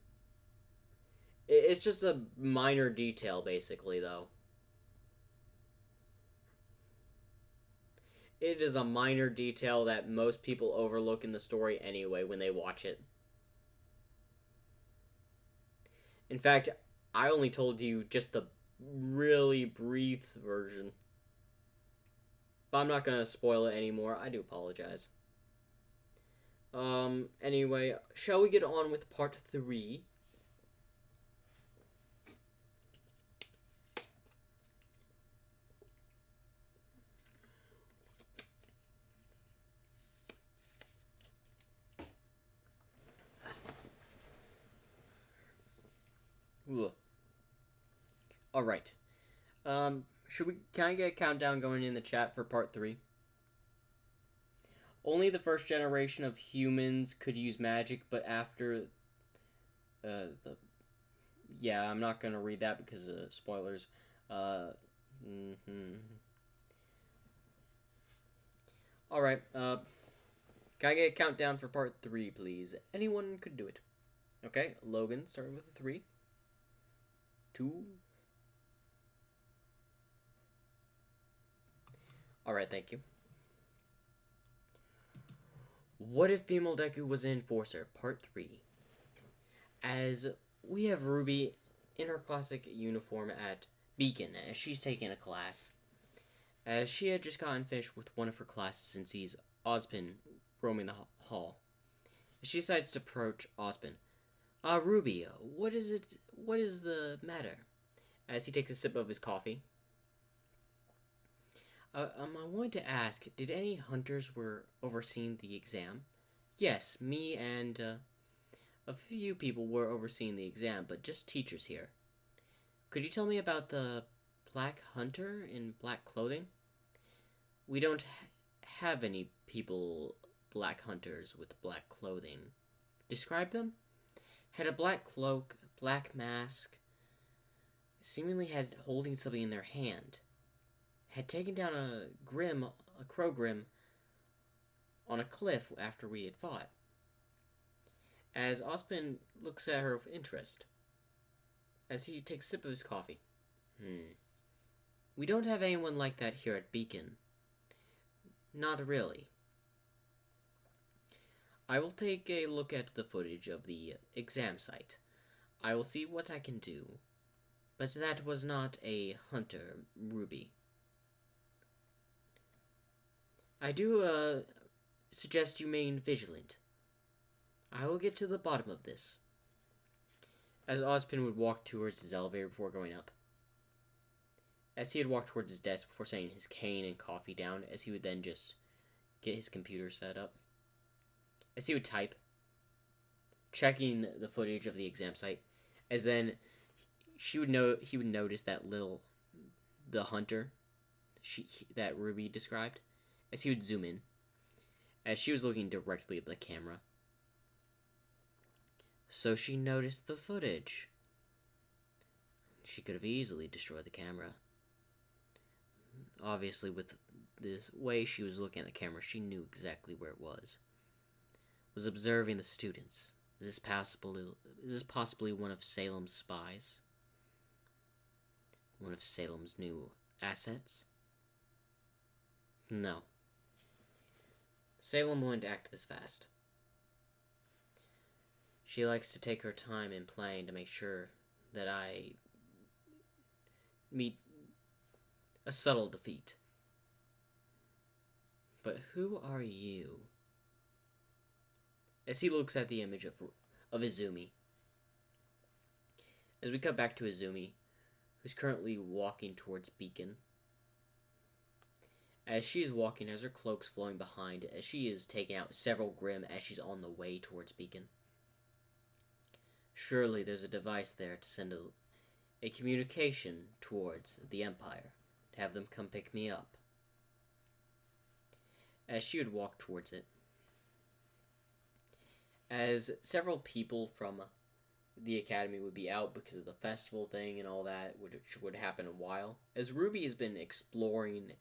It's just a minor detail, basically, though. It is a minor detail that most people overlook in the story anyway when they watch it. In fact, I only told you just the really brief version. But I'm not gonna spoil it anymore. I do apologize. Anyway, shall we get on with part 3? Alright. Can I get a countdown going in the chat for part 3? Only the first generation of humans could use magic, but after yeah, I'm not gonna read that because of spoilers. Alright, can I get a countdown for part 3, please? Anyone could do it. Okay, Logan, starting with 3, 2. Alright, thank you. What if female Deku was an enforcer? Part 3. As we have Ruby in her classic uniform at Beacon, as she's taking a class. As she had just gotten finished with one of her classes and sees Ozpin roaming the hall. She decides to approach Ozpin. Ruby, what is it? What is the matter? As he takes a sip of his coffee. I wanted to ask, did any hunters were overseeing the exam? Yes, me and a few people were overseeing the exam, but just teachers here. Could you tell me about the black hunter in black clothing? We don't have any people, black hunters with black clothing. Describe them? Had a black cloak, black mask, seemingly had holding something in their hand. Had taken down a crow grim, on a cliff after we had fought. As Ozpin looks at her with interest, as he takes a sip of his coffee. We don't have anyone like that here at Beacon. Not really. I will take a look at the footage of the exam site. I will see what I can do. But that was not a hunter, Ruby. I do, suggest you remain vigilant. I will get to the bottom of this. As Ozpin would walk towards his elevator before going up. As he had walked towards his desk before setting his cane and coffee down, as he would then just get his computer set up. As he would type, checking the footage of the exam site, as then he would notice that the hunter that Ruby described, as he would zoom in, as she was looking directly at the camera. So she noticed the footage. She could have easily destroyed the camera. Obviously, with this way she was looking at the camera, she knew exactly where it was. Was observing the students. Is this possibly one of Salem's spies? One of Salem's new assets? No. Salem wouldn't act this fast. She likes to take her time in playing to make sure that I meet a subtle defeat. But who are you? As he looks at the image of Izumi. As we cut back to Izumi, who's currently walking towards Beacon. As she is walking, as her cloak's flowing behind, as she is taking out several Grimm as she's on the way towards Beacon. Surely there's a device there to send a communication towards the Empire, to have them come pick me up. As she would walk towards it, as several people from the academy would be out because of the festival thing and all that, which would happen a while, as Ruby has been exploring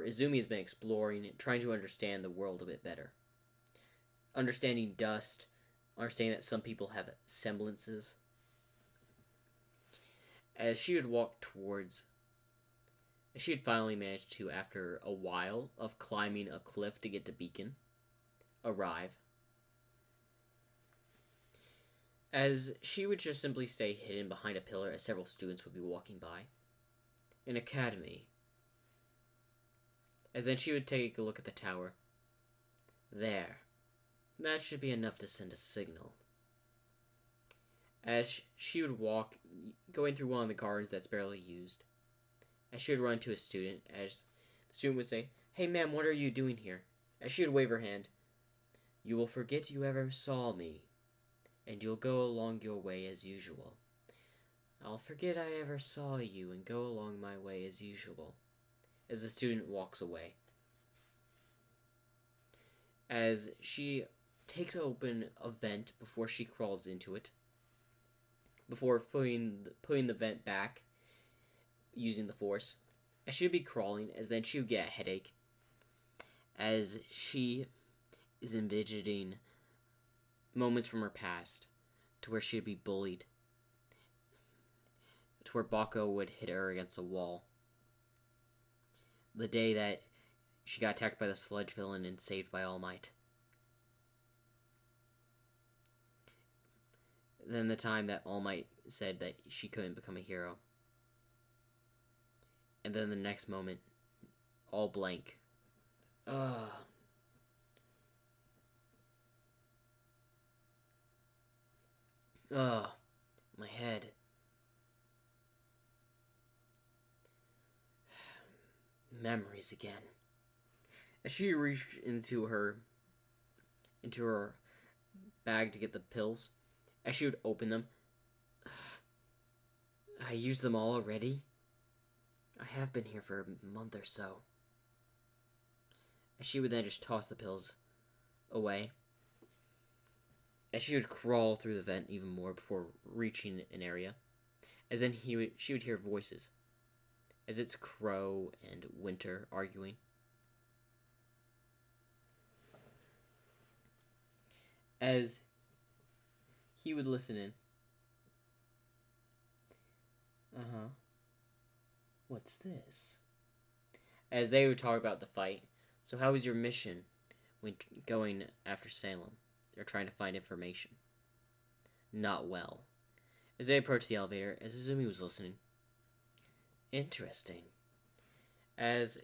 Izumi has been exploring, trying to understand the world a bit better. Understanding dust, understanding that some people have semblances. As she had finally managed to, after a while of climbing a cliff to get to Beacon, arrive. As she would just simply stay hidden behind a pillar as several students would be walking by. An academy. As then she would take a look at the tower. There. That should be enough to send a signal. As she would walk, going through one of the gardens that's barely used. As she would run to a student, as the student would say, "Hey ma'am, what are you doing here?" As she would wave her hand. "You will forget you ever saw me, and you'll go along your way as usual." "I'll forget I ever saw you and go along my way as usual." As the student walks away. As she takes open a vent before she crawls into it. Before putting the vent back using the force. As she would be crawling, as then she would get a headache. As she is envisioning moments from her past to where she would be bullied. To where Bako would hit her against a wall. The day that she got attacked by the sludge villain and saved by All Might. Then the time that All Might said that she couldn't become a hero. And then the next moment, all blank. Ugh. Ugh. My head. Memories again. As she reached into her bag to get the pills, as she would open them, I used them all already? I have been here for a month or so. As she would then just toss the pills away. As she would crawl through the vent even more before reaching an area. As then she would hear voices. As it's Crow and Winter arguing. As he would listen in. Uh-huh. What's this? As they would talk about the fight. So how was your mission when going after Salem? They're trying to find information. Not well. As they approached the elevator, as Izumi was listening. Interesting. As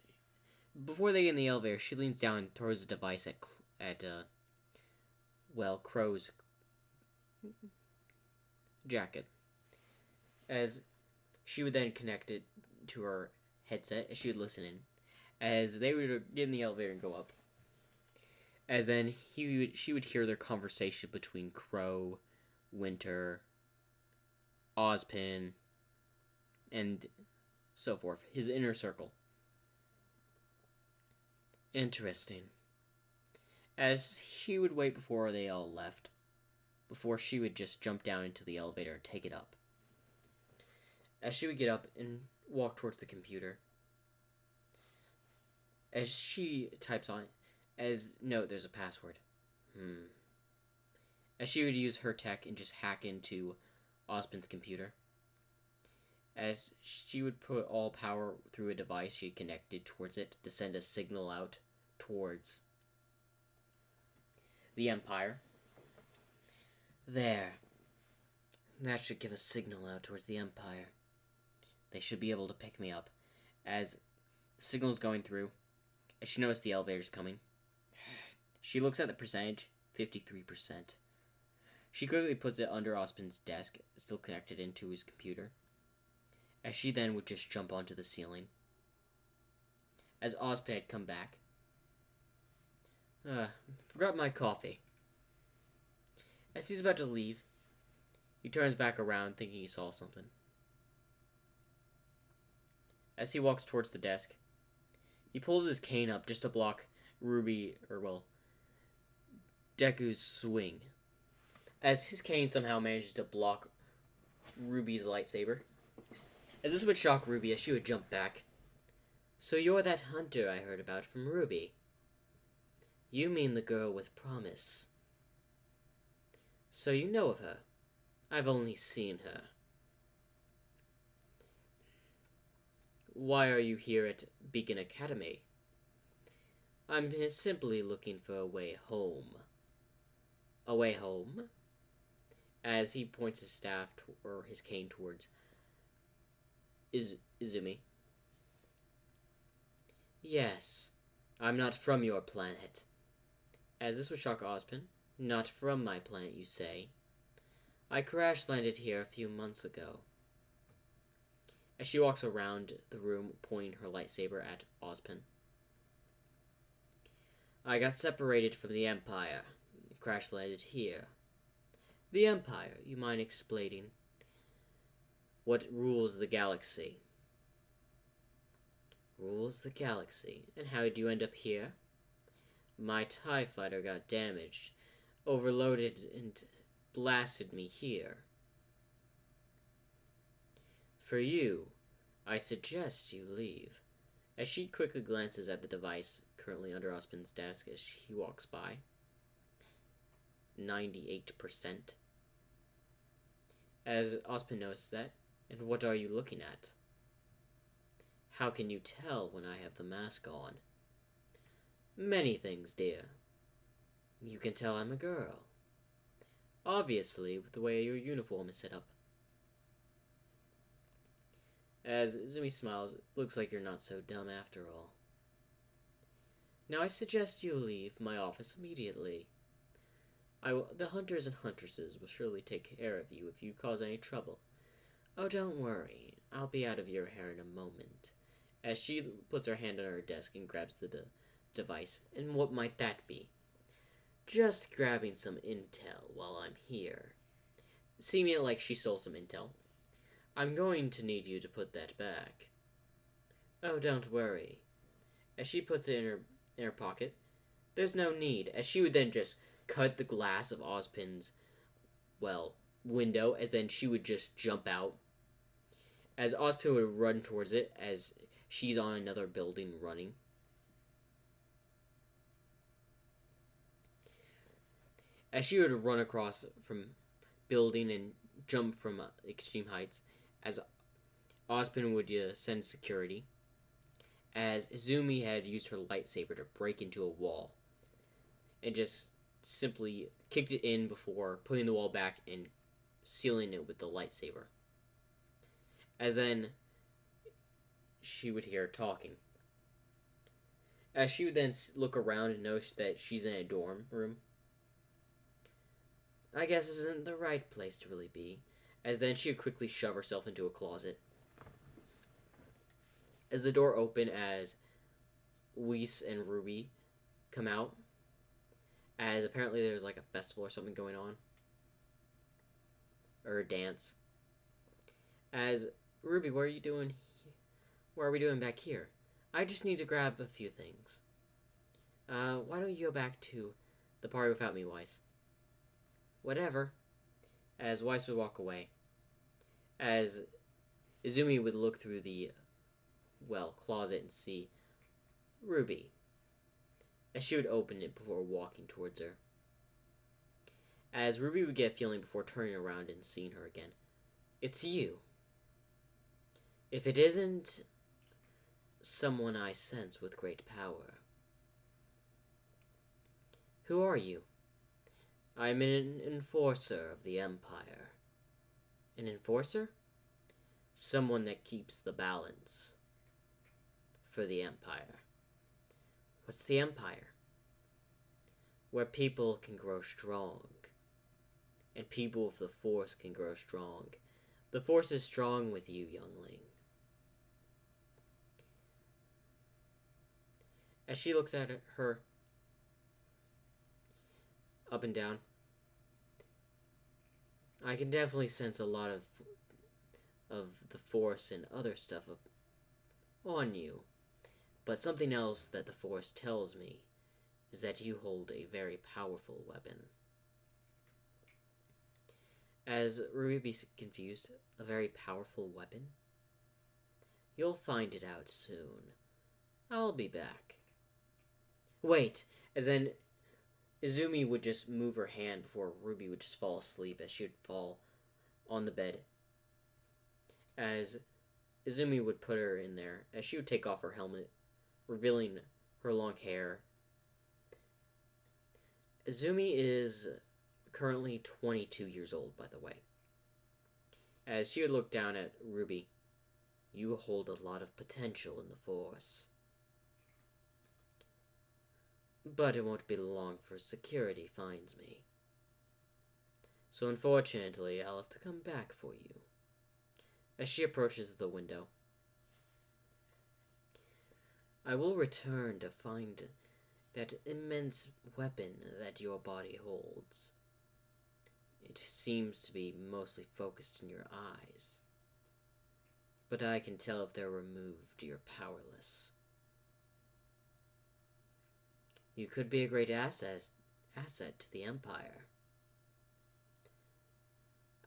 before they get in the elevator, she leans down and throws a device at Crow's jacket. As she would then connect it to her headset, as she would listen in. As they would get in the elevator and go up. As then she would hear their conversation between Crow, Winter, Ozpin, and so forth. His inner circle. Interesting. As she would wait before they all left. Before she would just jump down into the elevator and take it up. As she would get up and walk towards the computer. As she types on it. Note, there's a password. As she would use her tech and just hack into Ozpin's computer. As she would put all power through a device she connected towards it to send a signal out towards the Empire. There. That should give a signal out towards the Empire. They should be able to pick me up. As the signal is going through, as she noticed the elevator's coming, she looks at the percentage, 53%. She quickly puts it under Ozpin's desk, still connected into his computer. As she then would just jump onto the ceiling. As Ozpin had come back. Forgot my coffee. As he's about to leave, he turns back around thinking he saw something. As he walks towards the desk, he pulls his cane up just to block Deku's swing. As his cane somehow manages to block Ruby's lightsaber. As this would shock Ruby, as she would jump back, So you're that hunter I heard about from Ruby. You mean the girl with promise. So you know of her. I've only seen her. Why are you here at Beacon Academy? I'm simply looking for a way home. A way home? As he points his staff or his cane towards Izumi. Yes, I'm not from your planet. As this would shock Ozpin. Not from my planet, you say? I crash-landed here a few months ago. As she walks around the room, pointing her lightsaber at Ozpin. I got separated from the Empire. Crash-landed here. The Empire, you mind explaining? What rules the galaxy? Rules the galaxy. And how did you end up here? My TIE fighter got damaged, overloaded, and blasted me here. For you, I suggest you leave. As she quickly glances at the device currently under Ozpin's desk as he walks by. 98%. As Ozpin notices that, and what are you looking at? How can you tell when I have the mask on? Many things, dear. You can tell I'm a girl. Obviously, with the way your uniform is set up. As Izumi smiles, looks like you're not so dumb after all. Now I suggest you leave my office immediately. The hunters and huntresses will surely take care of you if you cause any trouble. Oh, don't worry. I'll be out of your hair in a moment. As she puts her hand on her desk and grabs the device. And what might that be? Just grabbing some intel while I'm here. Seeming like she stole some intel. I'm going to need you to put that back. Oh, don't worry. As she puts it in her pocket, there's no need, as she would then just cut the glass of Ozpin's, window, as then she would just jump out. As Ozpin would run towards it, as she's on another building running. As she would run across from building and jump from extreme heights, as Ozpin would send security, as Izumi had used her lightsaber to break into a wall, and just simply kicked it in before putting the wall back and sealing it with the lightsaber. As then she would hear talking. As she would then look around and notice that she's in a dorm room. I guess this isn't the right place to really be. As then she would quickly shove herself into a closet. As the door opened, as Whis and Ruby come out, as apparently there's like a festival or something going on, or a dance. As Ruby, what are you doing? What are we doing back here? I just need to grab a few things. Why don't you go back to the party without me, Whis? Whatever. As Whis would walk away, as Izumi would look through the closet and see Ruby, as she would open it before walking towards her. As Ruby would get a feeling before turning around and seeing her again. It's you. If it isn't someone I sense with great power. Who are you? I'm an enforcer of the Empire. An enforcer? Someone that keeps the balance for the Empire. What's the Empire? Where people can grow strong. And people with the Force can grow strong. The Force is strong with you, youngling. As she looks at her up and down, I can definitely sense a lot of the Force and other stuff on you. But something else that the Force tells me is that you hold a very powerful weapon. As Ruby be confused, a very powerful weapon? You'll find it out soon. I'll be back. Wait, as then Izumi would just move her hand before Ruby would just fall asleep as she would fall on the bed. As Izumi would put her in there, as she would take off her helmet, revealing her long hair. Izumi is currently 22 years old, by the way. As she would look down at Ruby, you hold a lot of potential in the Force. But it won't be long for security finds me. So unfortunately, I'll have to come back for you. As she approaches the window, I will return to find that immense weapon that your body holds. It seems to be mostly focused in your eyes. But I can tell if they're removed, you're powerless. You could be a great asset to the Empire.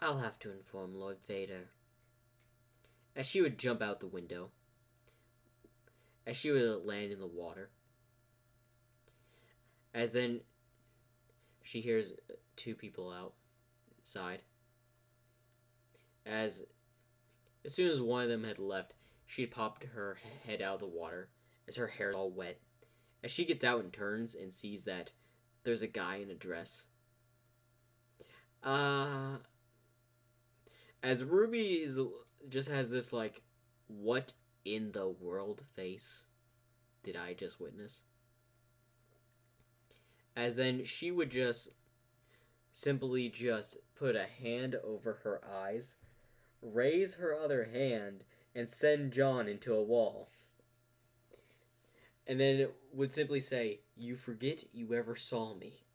I'll have to inform Lord Vader. As she would jump out the window, as she would land in the water, as then she hears two people outside. As soon as one of them had left, she had popped her head out of the water as her hair is all wet. As she gets out and turns and sees that there's a guy in a dress. As Ruby just has this like, what in the world face did I just witness? As then she would just simply just put a hand over her eyes, raise her other hand, and send John into a wall. And then would simply say, "You forget you ever saw me."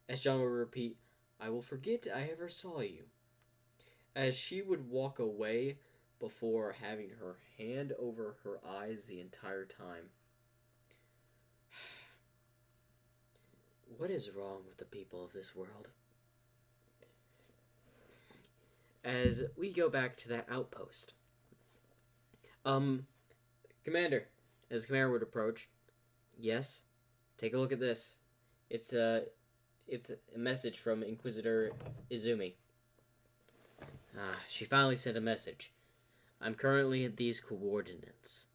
As John would repeat, "I will forget I ever saw you." As she would walk away before having her hand over her eyes the entire time. What is wrong with the people of this world? As we go back to that outpost. Commander. As the commander would approach. Yes? Take a look at this. It's a message from Inquisitor Izumi. She finally sent a message. I'm currently at these coordinates.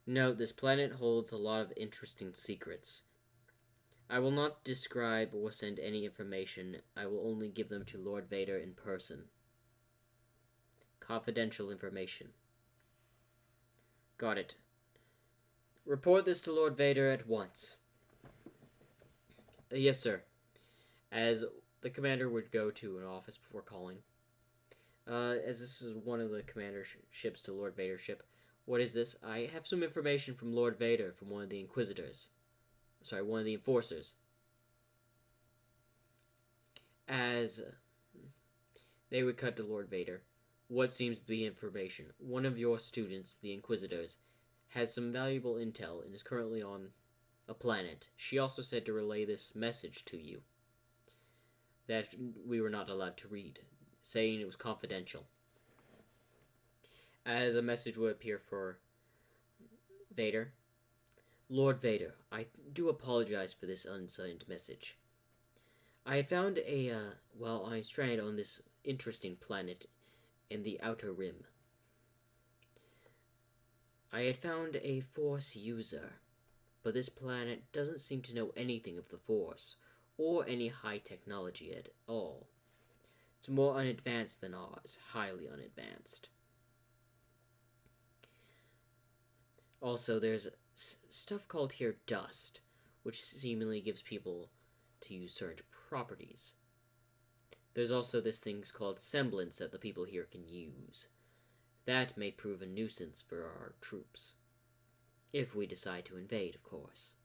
Note, this planet holds a lot of interesting secrets. I will not describe or send any information. I will only give them to Lord Vader in person. Confidential information. Got it. Report this to Lord Vader at once. Yes, sir. As the commander would go to an office before calling. As this is one of the commander ships to Lord Vader's ship. What is this? I have some information from Lord Vader from one of the Inquisitors. Sorry, one of the Enforcers. As they would cut to Lord Vader. What seems to be information? One of your students, the Inquisitors, has some valuable intel and is currently on a planet. She also said to relay this message to you that we were not allowed to read, saying it was confidential. As a message would appear for Vader. Lord Vader, I do apologize for this unsigned message. I had found I'm stranded on this interesting planet in the Outer Rim. I had found a Force user, but this planet doesn't seem to know anything of the Force, or any high technology at all. It's more unadvanced than ours, highly unadvanced. Also, there's stuff called here dust, which seemingly gives people to use certain properties. There's also this thing called semblance that the people here can use. That may prove a nuisance for our troops. If we decide to invade, of course.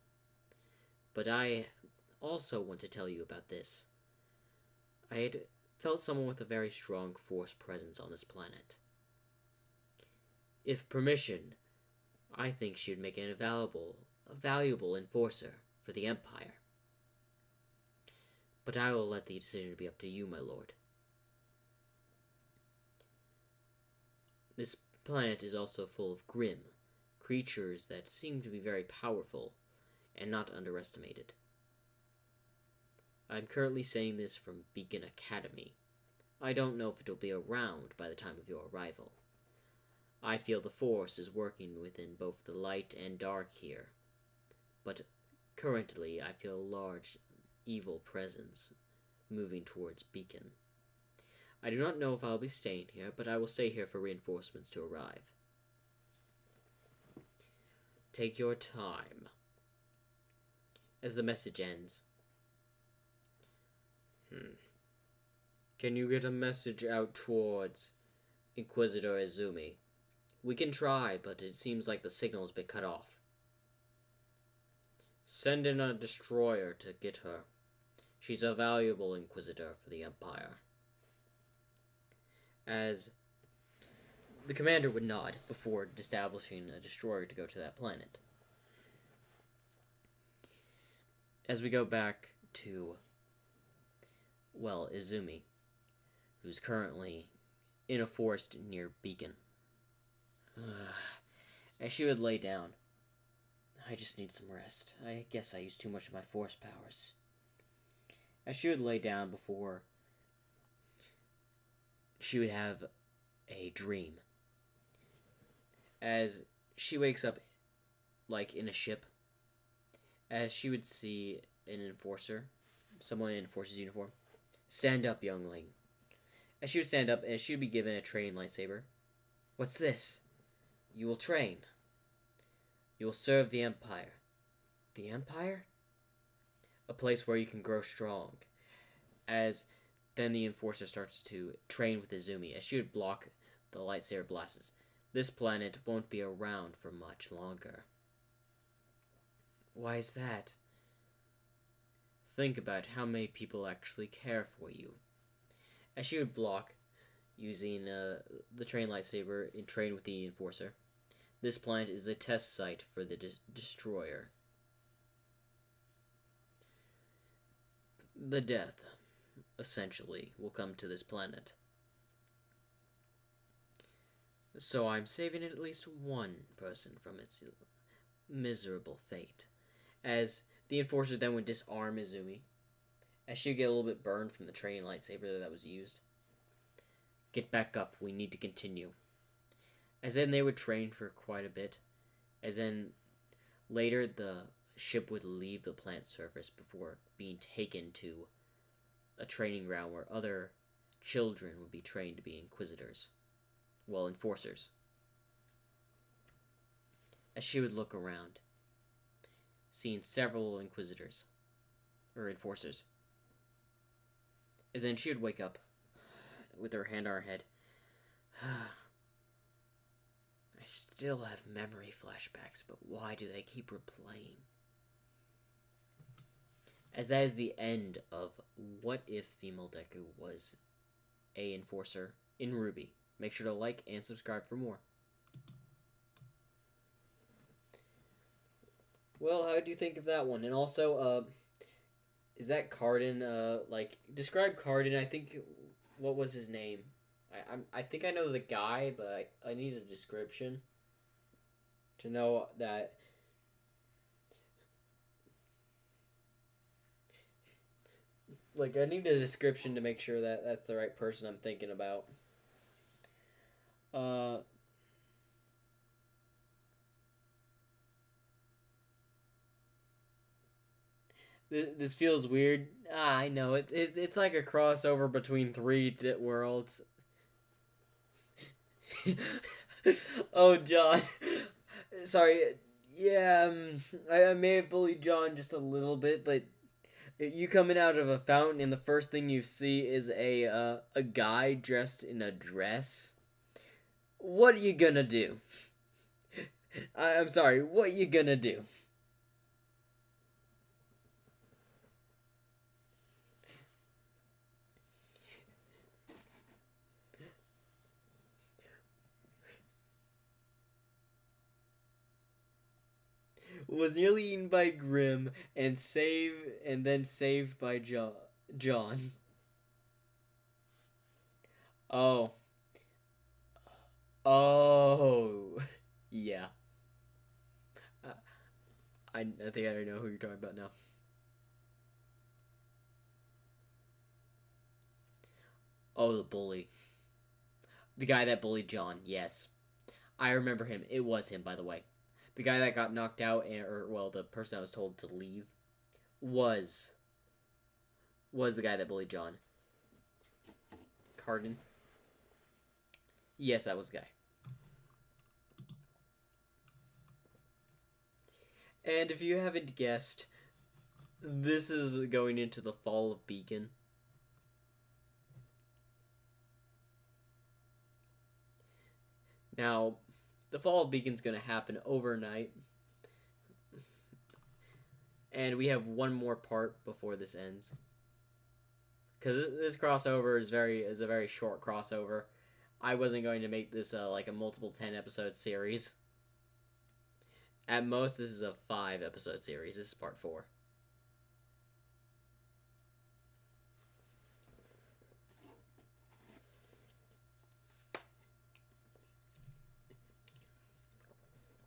But I also want to tell you about this. I had felt someone with a very strong Force presence on this planet. If permission, I think she would make an valuable enforcer for the Empire. But I will let the decision be up to you, my lord. This planet is also full of Grimm, creatures that seem to be very powerful and not underestimated. I'm currently saying this from Beacon Academy. I don't know if it'll be around by the time of your arrival. I feel the Force is working within both the light and dark here, but currently I feel a large evil presence moving towards Beacon. I do not know if I'll be staying here, but I will stay here for reinforcements to arrive. Take your time. As the message ends. Can you get a message out towards Inquisitor Izumi? We can try, but it seems like the signal's been cut off. Send in a destroyer to get her. She's a valuable Inquisitor for the Empire. As the commander would nod before establishing a destroyer to go to that planet. As we go back to, well, Izumi, who's currently in a forest near Beacon. As she would lay down, I just need some rest. I guess I used too much of my force powers. As she would lay down before she would have a dream. As she wakes up, like in a ship, as she would see an enforcer, someone in Enforcer's uniform. Stand up, youngling. As she would stand up, as she would be given a trained lightsaber. What's this? You will train. You will serve the Empire. The Empire? A place where you can grow strong. As then the Enforcer starts to train with Izumi, as she would block the lightsaber blasts. This planet won't be around for much longer. Why is that? Think about how many people actually care for you. As she would block, using the train lightsaber and train with the Enforcer. This planet is a test site for the destroyer. The death, essentially, will come to this planet. So I'm saving at least one person from its miserable fate. As the Enforcer then would disarm Izumi, as she would get a little bit burned from the training lightsaber that was used. Get back up, we need to continue. As then they would train for quite a bit. As then later the ship would leave the plant surface before being taken to a training ground where other children would be trained to be Inquisitors. Well, Enforcers. As she would look around, seeing several Inquisitors, or Enforcers. As then she would wake up with her hand on her head. I still have memory flashbacks, but why do they keep replaying? As that is the end of What If Female Deku Was a Enforcer in RWBY. Make sure to like and subscribe for more. Well, how do you think of that one? And also, is that Cardin, describe Cardin, I think, what was his name? I think I know the guy, but I need a description to know that. Like, I need a description to make sure that that's the right person I'm thinking about. This feels weird. I know it's like a crossover between three worlds. Oh, John. Sorry. Yeah, I may have bullied John just a little bit, but you coming out of a fountain and the first thing you see is a guy dressed in a dress. What are you gonna do? I'm sorry. What are you gonna do? Was nearly eaten by Grimm and then saved by John. Oh. Oh. Yeah. I think I know who you're talking about now. Oh, the bully. The guy that bullied John, yes. I remember him. It was him, by the way. The guy that got knocked out, or, well, the person that was told to leave, was the guy that bullied John. Carden? Yes, that was the guy. And if you haven't guessed, this is going into the fall of Beacon. Now, the fall of Beacon's going to happen overnight. And we have one more part before this ends. Because this crossover is a very short crossover. I wasn't going to make this like a multiple 10 episode series. At most, this is a 5 episode series. This is part 4.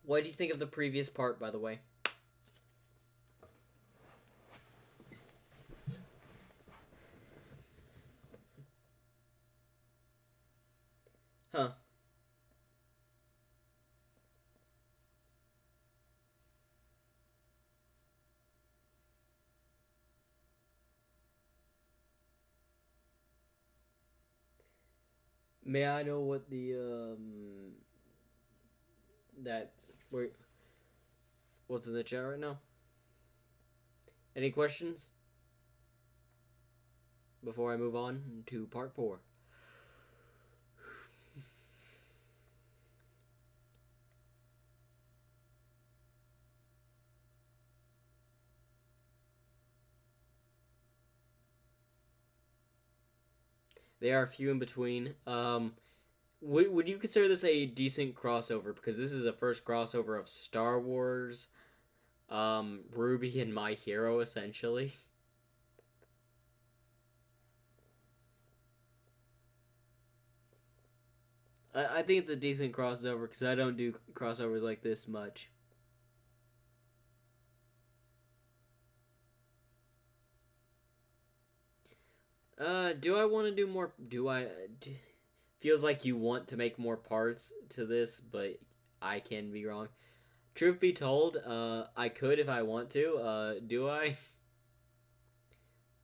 What do you think of the previous part, by the way? Huh. May I know what the that wait, what's in the chat right now? Any questions before I move on to part 4? They are few in between. Would you consider this a decent crossover? Because this is a first crossover of Star Wars, Ruby, and My Hero, essentially. I think it's a decent crossover because I don't do crossovers like this much. Do I want to do more? Feels like you want to make more parts to this, but I can be wrong. Truth be told, I could if I want to. Do I?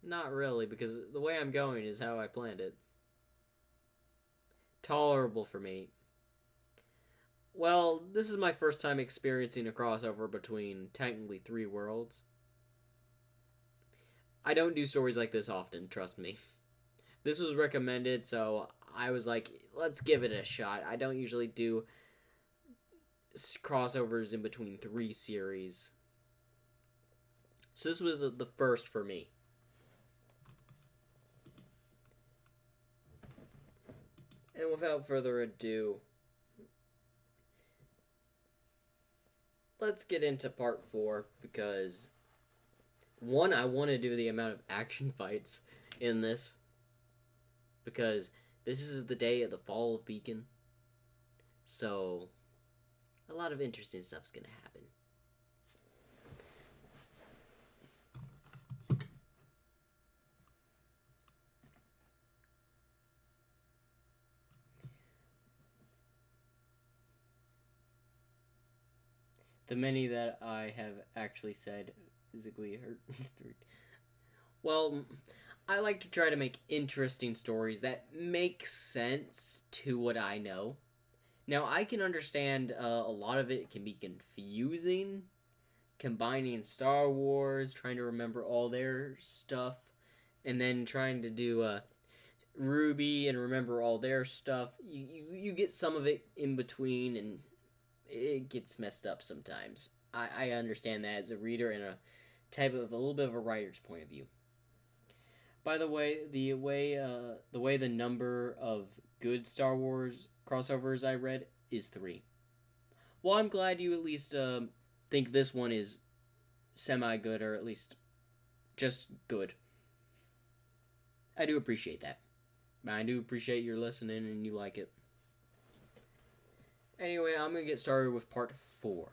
Not really, because the way I'm going is how I planned it. Tolerable for me. Well, this is my first time experiencing a crossover between technically 3 worlds. I don't do stories like this often, trust me. This was recommended, so I was like, let's give it a shot. I don't usually do crossovers in between 3 series. So this was the first for me. And without further ado, let's get into part 4, because 1, I want to do the amount of action fights in this, because this is the day of the fall of Beacon, so a lot of interesting stuff's gonna happen. The many that I have actually said physically hurt. Well, I like to try to make interesting stories that make sense to what I know. Now, I can understand a lot of it can be confusing, combining Star Wars, trying to remember all their stuff, and then trying to do Ruby and remember all their stuff. You get some of it in between, and it gets messed up sometimes. I understand that as a reader and a type of a little bit of a writer's point of view. By the way, the way the number of good Star Wars crossovers I read is 3. Well, I'm glad you at least think this one is semi-good, or at least just good. I do appreciate that. I do appreciate your listening and you like it. Anyway, I'm going to get started with part 4.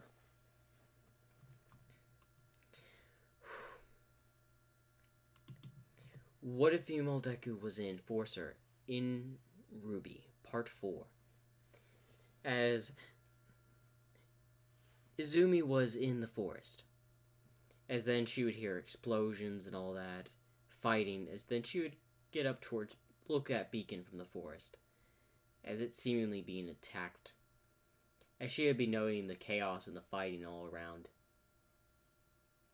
What if female Deku was an enforcer in Ruby, Part 4? As Izumi was in the forest. As then she would hear explosions and all that, fighting, as then she would get up towards, look at Beacon from the forest, as it's seemingly being attacked. As she would be noting the chaos and the fighting all around.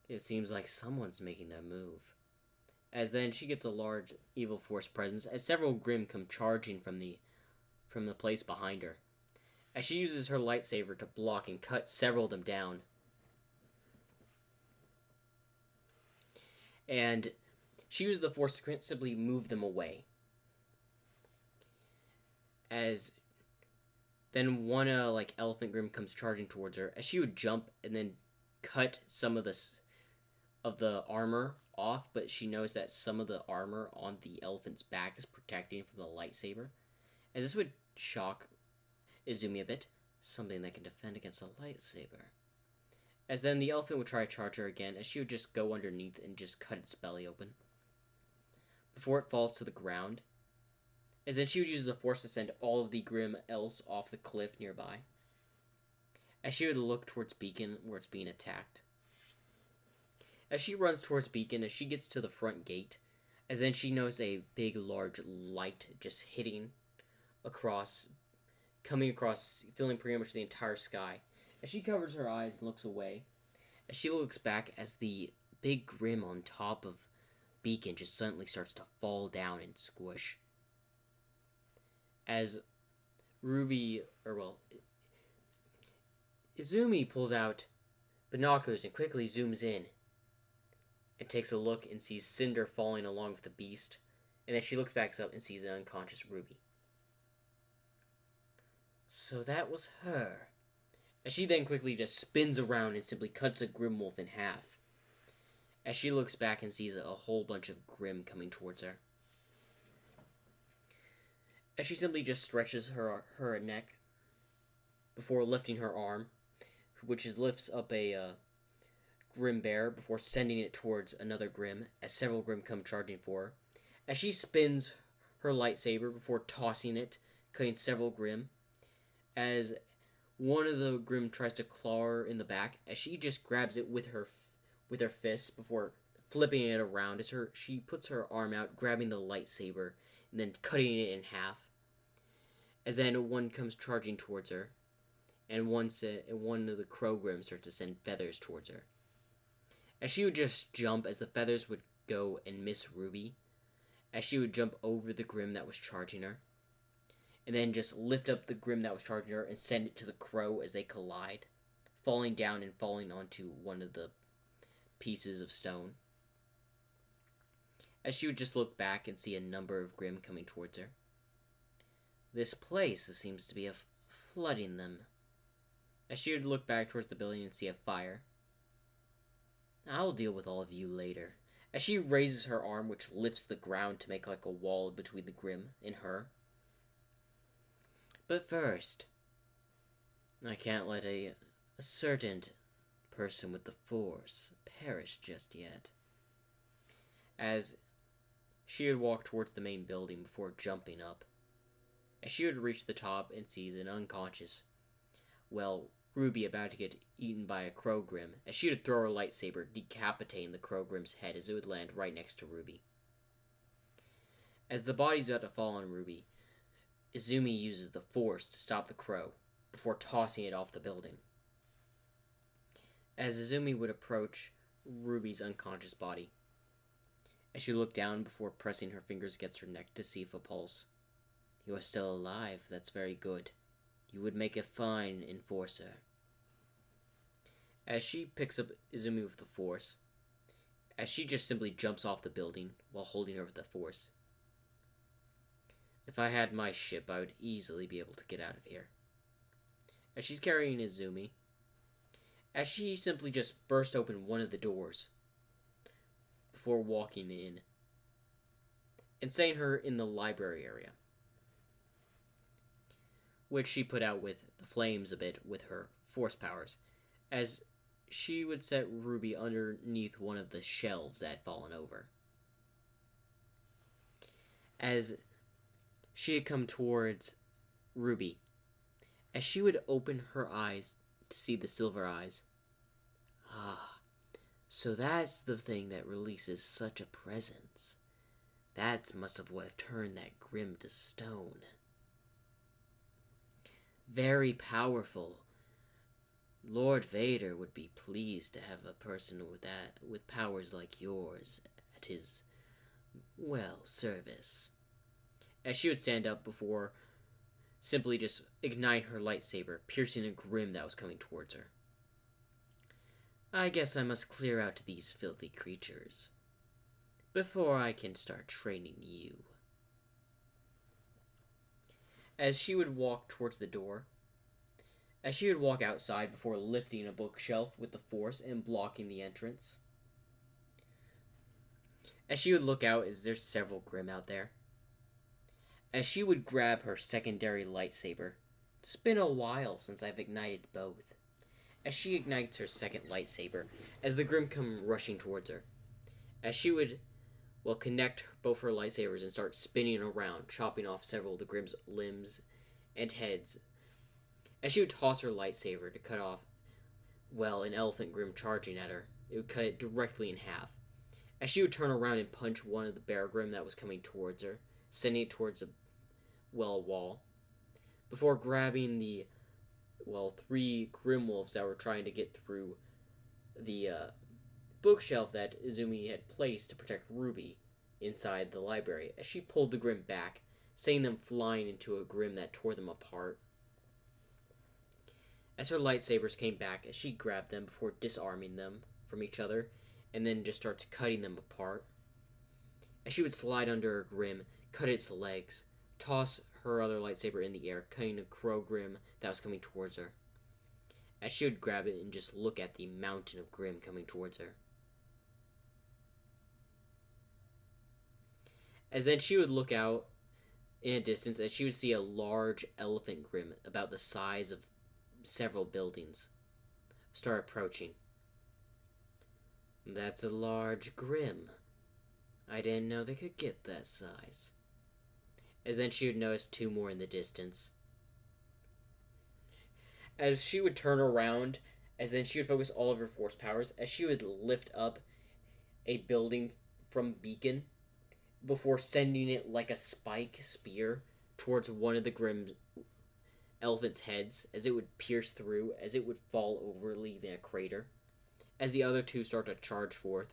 It seems like someone's making their move. As then she gets a large evil force presence, as several Grimm come charging from the place behind her. As she uses her lightsaber to block and cut several of them down. And she uses the force to simply move them away. As then one elephant Grimm comes charging towards her, as she would jump and then cut some of the armor off, but she knows that some of the armor on the elephant's back is protecting from the lightsaber. As this would shock Izumi a bit, something that can defend against a lightsaber. As then the elephant would try to charge her again, as she would just go underneath and just cut its belly open before it falls to the ground. As then she would use the force to send all of the Grimm else off the cliff nearby. As she would look towards Beacon, where it's being attacked. As she runs towards Beacon, as she gets to the front gate, as then she notices a big, large light just coming across, filling pretty much the entire sky. As she covers her eyes and looks away, as she looks back, as the big Grimm on top of Beacon just suddenly starts to fall down and squish. As Izumi pulls out binoculars and quickly zooms in and takes a look and sees Cinder falling along with the beast, and then she looks back up and sees an unconscious Ruby. So that was her. As she then quickly just spins around and simply cuts a Grimm wolf in half. As she looks back and sees a whole bunch of Grimm coming towards her. As she simply just stretches her neck before lifting her arm, which lifts up a Grimm bear before sending it towards another Grimm, as several Grimm come charging for her. As she spins her lightsaber before tossing it, cutting several Grimm. As one of the Grimm tries to claw her in the back, as she just grabs it with her fist before flipping it around. As she puts her arm out, grabbing the lightsaber and then cutting it in half. As then one comes charging towards her, and one of the Crow Grimm starts to send feathers towards her. As she would just jump, as the feathers would go and miss Ruby, as she would jump over the Grimm that was charging her, and then just lift up the Grimm that was charging her and send it to the Crow as they collide, falling down and falling onto one of the pieces of stone. As she would just look back and see a number of Grimm coming towards her. This place seems to be flooding them. As she would look back towards the building and see a fire. I'll deal with all of you later. As she raises her arm, which lifts the ground to make like a wall between the Grimm and her. But first, I can't let a certain person with the Force perish just yet. As she would walk towards the main building before jumping up. As she would reach the top and sees an unconscious, Ruby about to get eaten by a Crow Grimm, as she would throw her lightsaber, decapitating the Crow Grimm's head as it would land right next to Ruby. As the body's about to fall on Ruby, Izumi uses the Force to stop the Crow, before tossing it off the building. As Izumi would approach Ruby's unconscious body, as she looked down before pressing her fingers against her neck to see if a pulse. You are still alive, that's very good. You would make a fine enforcer. As she picks up Izumi with the Force, as she just simply jumps off the building while holding her with the Force. If I had my ship, I would easily be able to get out of here. As she's carrying Izumi, as she simply just burst open one of the doors before walking in and setting her in the library area, which she put out with the flames a bit with her Force powers, as she would set Ruby underneath one of the shelves that had fallen over. as she had come towards Ruby. As she would open her eyes to see the silver eyes. Ah, so that's the thing that releases such a presence. That must have what have turned that grim to stone. Very powerful. Lord Vader would be pleased to have a person with powers like yours at his, well, service. As she would stand up before simply just ignite her lightsaber, piercing a grim that was coming towards her. I guess I must clear out these filthy creatures before I can start training you. As she would walk towards the door, as she would walk outside before lifting a bookshelf with the force and blocking the entrance. As she would look out, as there's several grim out there. As she would grab her secondary lightsaber. It's been a while since I've ignited both. As she ignites her second lightsaber, as the grim come rushing towards her. As she would, connect both her lightsabers and start spinning around, chopping off several of the grim's limbs and heads. As she would toss her lightsaber to cut off, an elephant grim charging at her, it would cut it directly in half. As she would turn around and punch one of the bear grim that was coming towards her, sending it towards a wall, before grabbing the, 3 grim wolves that were trying to get through the bookshelf that Izumi had placed to protect Ruby inside the library, as she pulled the grim back, sending them flying into a grim that tore them apart. As her lightsabers came back, as she grabbed them before disarming them from each other, and then just starts cutting them apart. As she would slide under a grim, cut its legs, toss her other lightsaber in the air, cutting a crow grim that was coming towards her. As she would grab it and just look at the mountain of grim coming towards her. As then she would look out in a distance, as she would see a large elephant grim about the size of several buildings start approaching. That's a large grim. I didn't know they could get that size. As then she would notice 2 more in the distance. As she would turn around, as then she would focus all of her force powers, as she would lift up a building from beacon before sending it like a spike spear towards one of the grim elephant's heads, as it would pierce through, as it would fall over, leaving a crater, as the other 2 start to charge forth.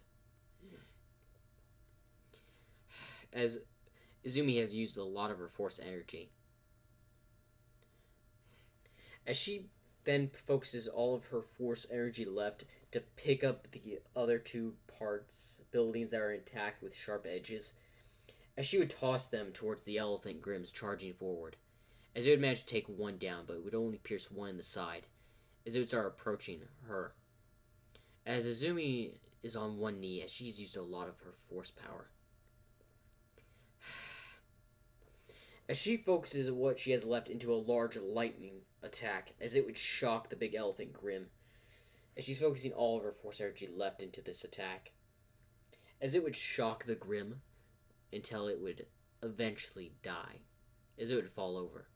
As Izumi has used a lot of her force energy. As she then focuses all of her force energy left to pick up the other 2 buildings that are intact with sharp edges, as she would toss them towards the elephant grims charging forward, as it would manage to take one down, but it would only pierce one in the side, as it would start approaching her. As Izumi is on one knee, as she's used a lot of her force power. As she focuses what she has left into a large lightning attack, as it would shock the big elephant grim, as she's focusing all of her force energy left into this attack, as it would shock the grim until it would eventually die, as it would fall over.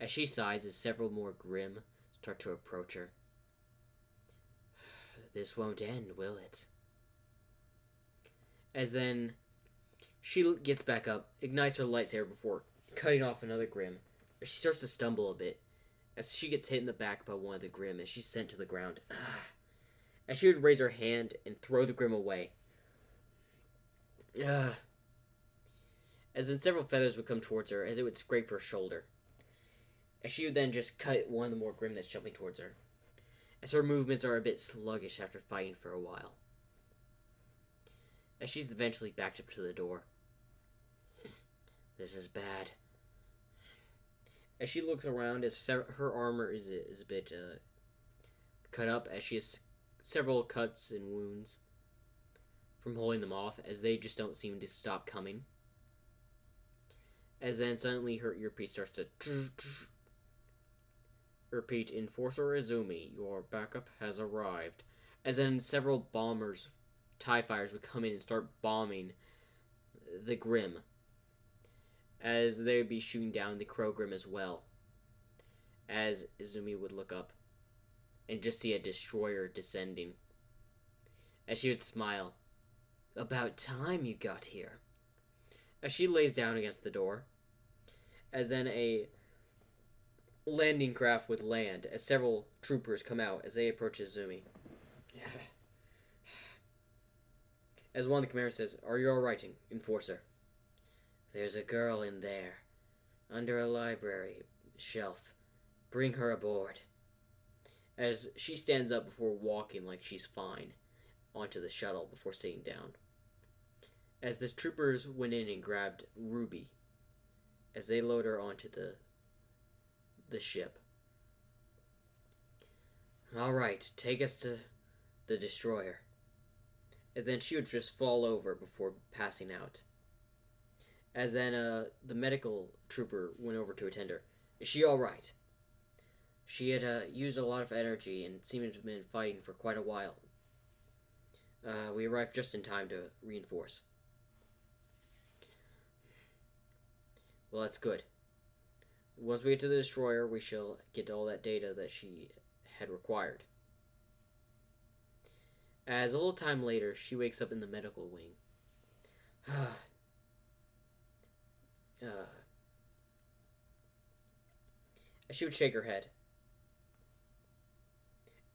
As she sighs, as several more grim start to approach her. This won't end, will it? As then she gets back up, ignites her lightsaber before cutting off another grim. As she starts to stumble a bit, as she gets hit in the back by one of the grim, as she's sent to the ground. As she would raise her hand and throw the grim away. As then several feathers would come towards her, as it would scrape her shoulder. As she would then just cut one of the more grim that's jumping towards her, as her movements are a bit sluggish after fighting for a while. As she's eventually backed up to the door. This is bad. As she looks around, as her armor is a bit cut up, as she has several cuts and wounds from holding them off, as they just don't seem to stop coming. As then suddenly her earpiece starts to repeat, Enforcer Izumi, your backup has arrived. As then several bombers, TIE fighters, would come in and start bombing the Grim. as they would be shooting down the Krogrim as well. As Izumi would look up and just see a destroyer descending. As she would smile. About time you got here. As she lays down against the door. As then a landing craft would land as several troopers come out as they approach Izumi. As one of the commanders says, "Are you all right, Enforcer?" "There's a girl in there, under a library shelf. Bring her aboard." As she stands up before walking like she's fine onto the shuttle before sitting down. As the troopers went in and grabbed Ruby as they load her onto the ship. "All right, take us to the destroyer." And then she would just fall over before passing out. As then the medical trooper went over to attend her. "Is she all right?" She had used a lot of energy and seemed to have been fighting for quite a while. We arrived just in time to reinforce." "Well, that's good. Once we get to the destroyer, we shall get all that data that she had required." As a little time later, she wakes up in the medical wing. She would shake her head.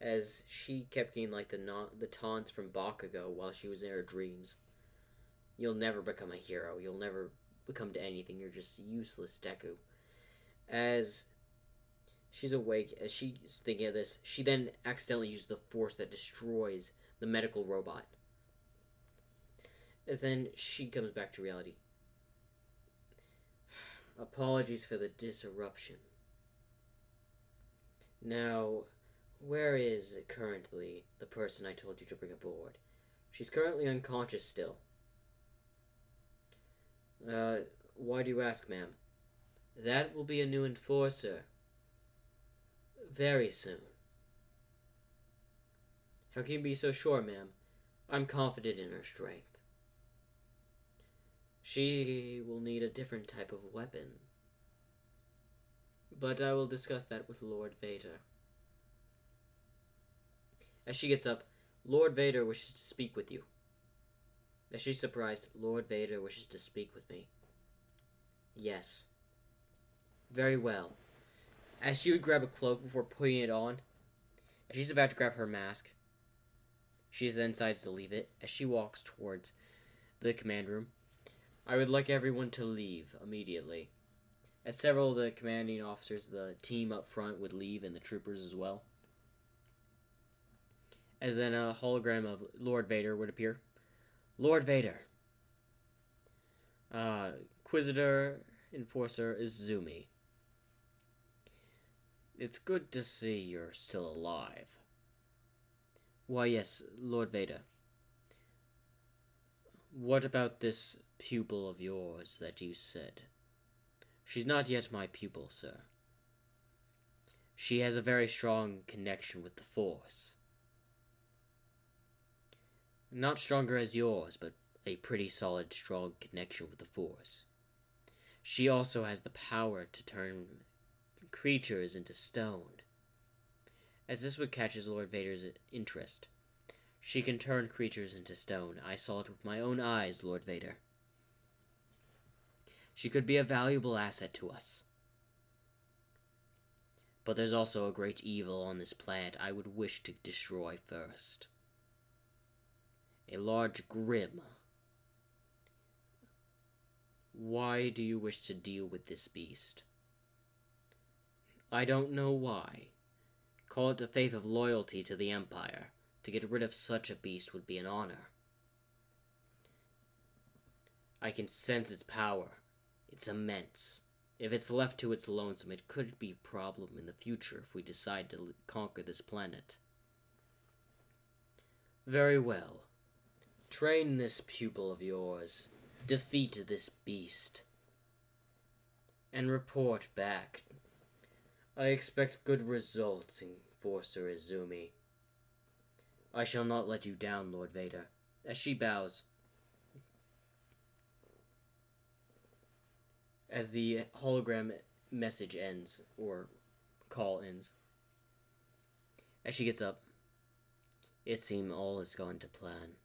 As she kept getting like the taunts from Bakugo while she was in her dreams. "You'll never become a hero. You'll never become to anything. You're just useless, Deku." As she's awake, as she's thinking of this, she then accidentally used the force that destroys the medical robot. As then she comes back to reality. "Apologies for the disruption. Now, where is currently the person I told you to bring aboard? She's currently unconscious still." Why do you ask, ma'am?" "That will be a new enforcer. Very soon." "How can you be so sure, ma'am?" "I'm confident in her strength." "She will need a different type of weapon. But I will discuss that with Lord Vader." As she gets up, "Lord Vader wishes to speak with you." As she's surprised, "Lord Vader wishes to speak with me." "Yes." "Very well." As she would grab a cloak before putting it on, as she's about to grab her mask, she then decides to leave it as she walks towards the command room. "I would like everyone to leave immediately." As several of the commanding officers, the team up front, would leave, and the troopers as well. As then a hologram of Lord Vader would appear. "Lord Vader. Inquisitor Enforcer Izumi. It's good to see you're still alive." "Why, yes, Lord Vader." "What about this pupil of yours that you said?" "She's not yet my pupil, sir. She has a very strong connection with the Force. Not stronger as yours, but a pretty solid, strong connection with the Force. She also has the power to turn creatures into stone." As this would catch Lord Vader's interest. "She can turn creatures into stone. I saw it with my own eyes, Lord Vader. She could be a valuable asset to us. But there's also a great evil on this planet I would wish to destroy first. A large Grim. Why do you wish to deal with this beast?" "I don't know why. Call it a faith of loyalty to the Empire. To get rid of such a beast would be an honor. I can sense its power. It's immense. If it's left to its lonesome, it could be a problem in the future if we decide to conquer this planet." "Very well. Train this pupil of yours. Defeat this beast. And report back. I expect good results, Enforcer Izumi." "I shall not let you down, Lord Vader." As she bows. as the hologram message ends, or call ends. As she gets up, it seems all has gone to plan.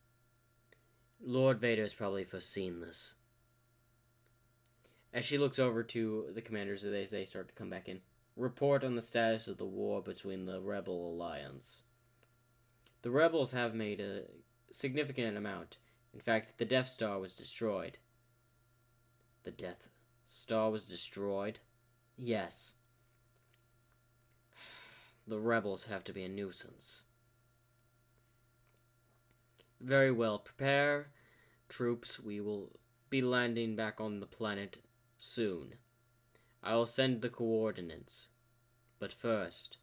Lord Vader has probably foreseen this. As she looks over to the commanders as they start to come back in. Report on the status of the war between the Rebel Alliance. The Rebels have made a significant amount. In fact, the Death Star was destroyed. The Death Star was destroyed? Yes. The rebels have to be a nuisance. Very well. Prepare, troops. We will be landing back on the planet soon. I will send the coordinates. But first,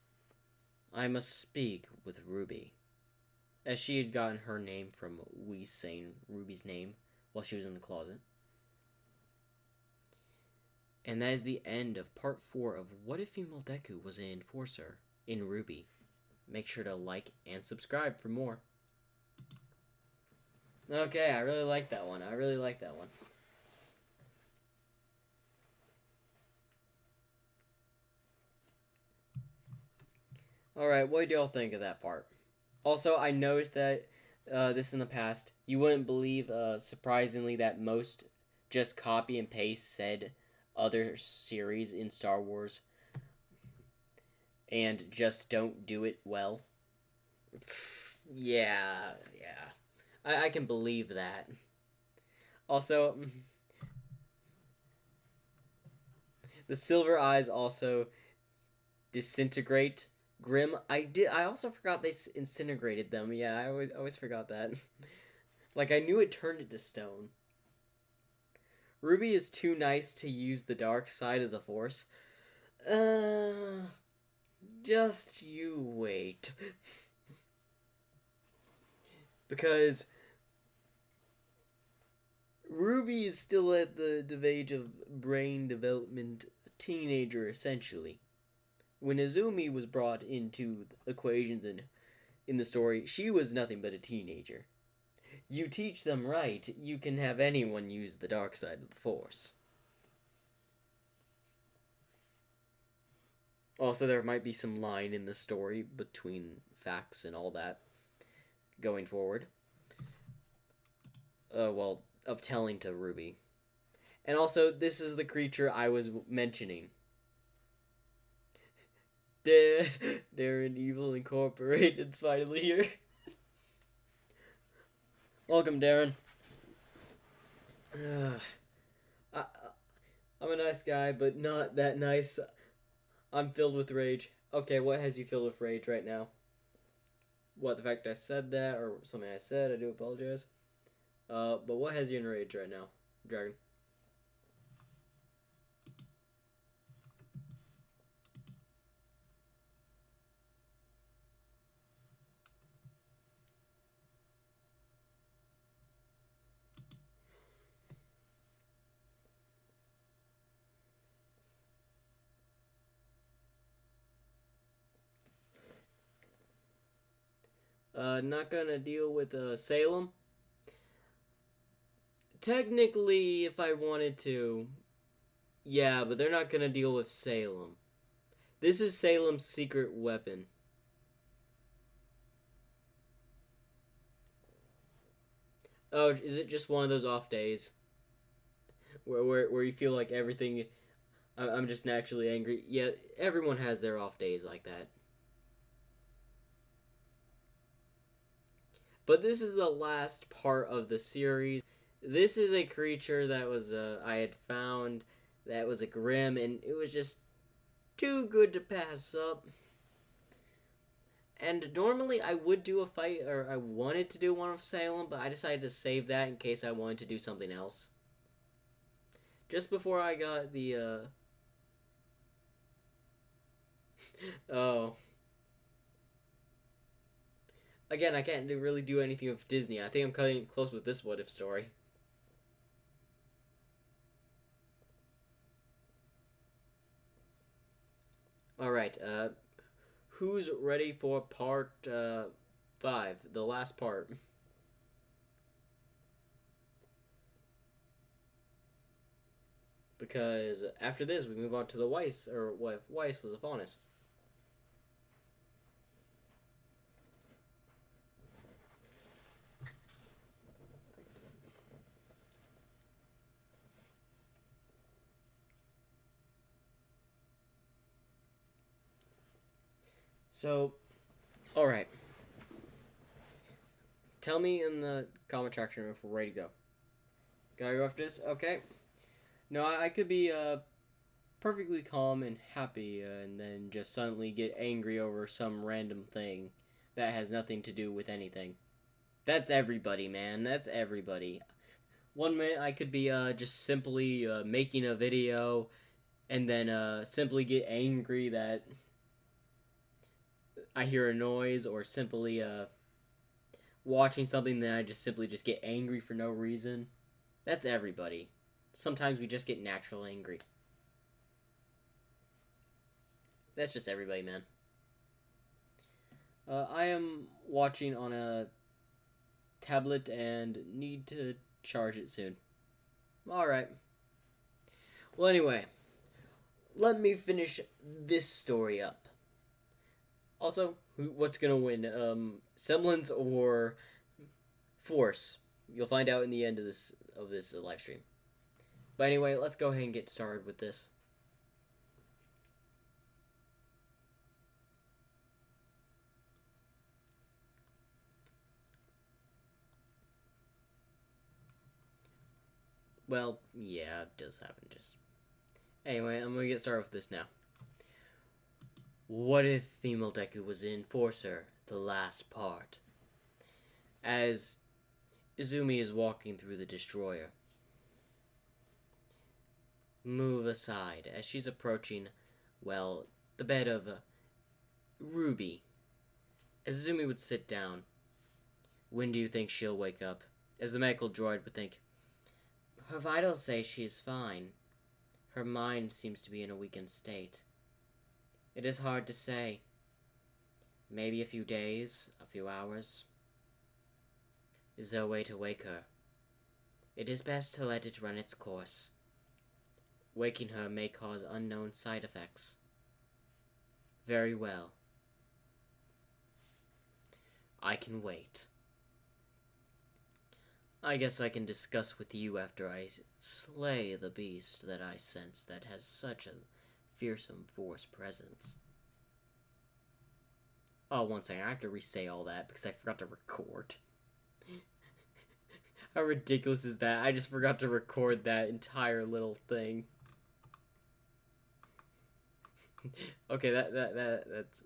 I must speak with Ruby. As she had gotten her name from Whis saying Ruby's name while she was in the closet. And that is the end of part 4 of What If Female Deku Was an Enforcer in Ruby. Make sure to like and subscribe for more. Okay, I really like that one. Alright, what do y'all think of that part? Also, I noticed that this in the past, you wouldn't believe, surprisingly, that most just copy and paste said other series in Star Wars and just don't do it well. Yeah. I can believe that. Also, the silver eyes also disintegrate. Grim, I also forgot they incinerated them. Yeah, I always forgot that. Like, I knew it turned into stone. Ruby is too nice to use the dark side of the Force. Just you wait. Because Ruby is still at the age of brain development, teenager essentially. When Izumi was brought into equations in the story, she was nothing but a teenager. You teach them right, you can have anyone use the dark side of the Force. Also, there might be some line in the story between facts and all that going forward. Of telling to Ruby. And also, this is the creature I was mentioning. Darren Evil Incorporated's finally here. Welcome, Darren. I'm a nice guy, but not that nice. I'm filled with rage. Okay, what has you filled with rage right now? What, the fact I said that, or something I said? I do apologize. But what has you in rage right now, Dragon? Not gonna deal with, Salem? Technically, if I wanted to, yeah, but they're not gonna deal with Salem. This is Salem's secret weapon. Oh, is it just one of those off days? Where you feel like everything... I'm just naturally angry. Yeah, everyone has their off days like that. But this is the last part of the series. This is a creature that was, I had found that was a Grim, and it was just too good to pass up. And normally I would do a fight, or I wanted to do one with Salem, but I decided to save that in case I wanted to do something else. Just before I got the, oh. Again, I can't really do anything with Disney. I think I'm cutting close with this What If story. Alright, who's ready for part 5, the last part? because after this we move on to the Weiss, or what if Weiss was a faunus. So, all right. Tell me in the comment section if we're ready to go. Gotta go after this? Okay. No, I could be perfectly calm and happy and then just suddenly get angry over some random thing that has nothing to do with anything. That's everybody, man. That's everybody. One minute I could be just simply making a video and then simply get angry that I hear a noise, or simply watching something that I just simply just get angry for no reason. That's everybody. Sometimes we just get natural angry. That's just everybody, man. I am watching on a tablet and need to charge it soon. Alright. Well, anyway, let me finish this story up. Also, what's gonna win? Semblance or Force? You'll find out in the end of this live stream. But anyway, let's go ahead and get started with this. Well, yeah, it does happen. Just anyway, I'm gonna get started with this now. What if female Deku was an enforcer? The last part. As Izumi is walking through the destroyer. Move aside as she's approaching, well, the bed of Ruby. As Izumi would sit down. When do you think she'll wake up? As the medical droid would think. Her vitals say she is fine. Her mind seems to be in a weakened state. It is hard to say. Maybe a few days, a few hours. Is there a way to wake her? It is best to let it run its course. Waking her may cause unknown side effects. Very well. I can wait. I guess I can discuss with you after I slay the beast that I sense that has such a fearsome force presence. Oh, one second, I have to re-say all that because I forgot to record. How ridiculous is that? I just forgot to record that entire little thing. Okay, that's...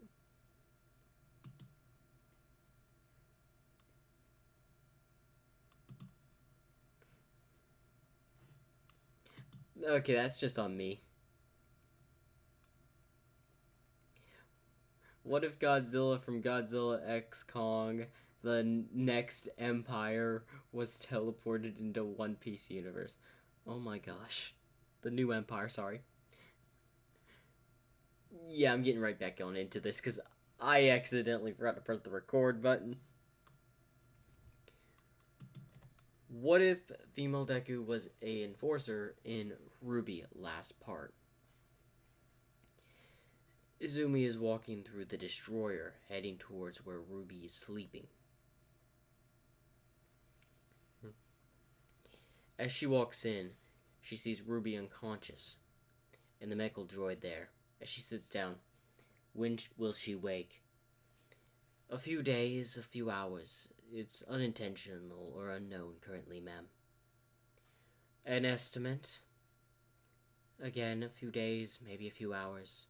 Okay, that's just on me. What if Godzilla from Godzilla X Kong, the next empire, was teleported into One Piece universe? Oh my gosh. The new empire, sorry. Yeah, I'm getting right back on into this because I accidentally forgot to press the record button. What if female Deku was a enforcer in Ruby last part? Izumi is walking through the destroyer, heading towards where Ruby is sleeping. As she walks in, she sees Ruby unconscious, and the medical droid there. As she sits down, when will she wake? A few days, a few hours. It's unintentional or unknown currently, ma'am. An estimate? Again, a few days, maybe a few hours.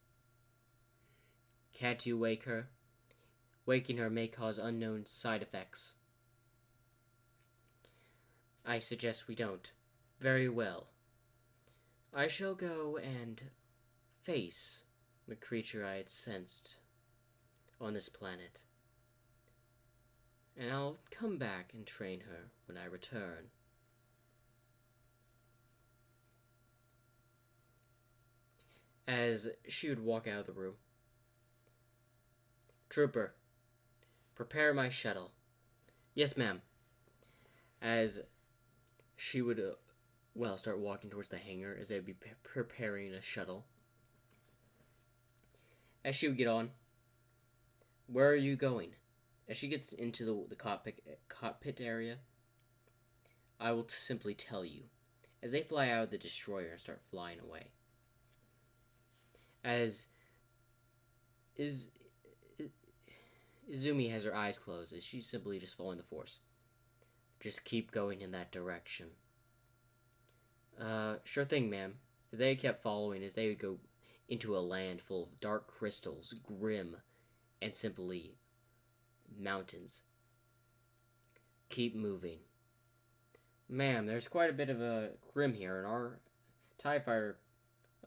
Can't you wake her? Waking her may cause unknown side effects. I suggest we don't. Very well. I shall go and face the creature I had sensed on this planet. And I'll come back and train her when I return. As she would walk out of the room. Trooper, prepare my shuttle. Yes, ma'am. As she would Well, start walking towards the hangar as they would be preparing a shuttle. As she would get on, where are you going? As she gets into the cockpit area, I will simply tell you. As they fly out of the destroyer and start flying away. As Izumi has her eyes closed as she's simply just following the force. Just keep going in that direction. Sure thing, ma'am. As they kept following, as they would go into a land full of dark crystals, grim, and simply mountains. Keep moving. Ma'am, there's quite a bit of a grim here, and our TIE Fighter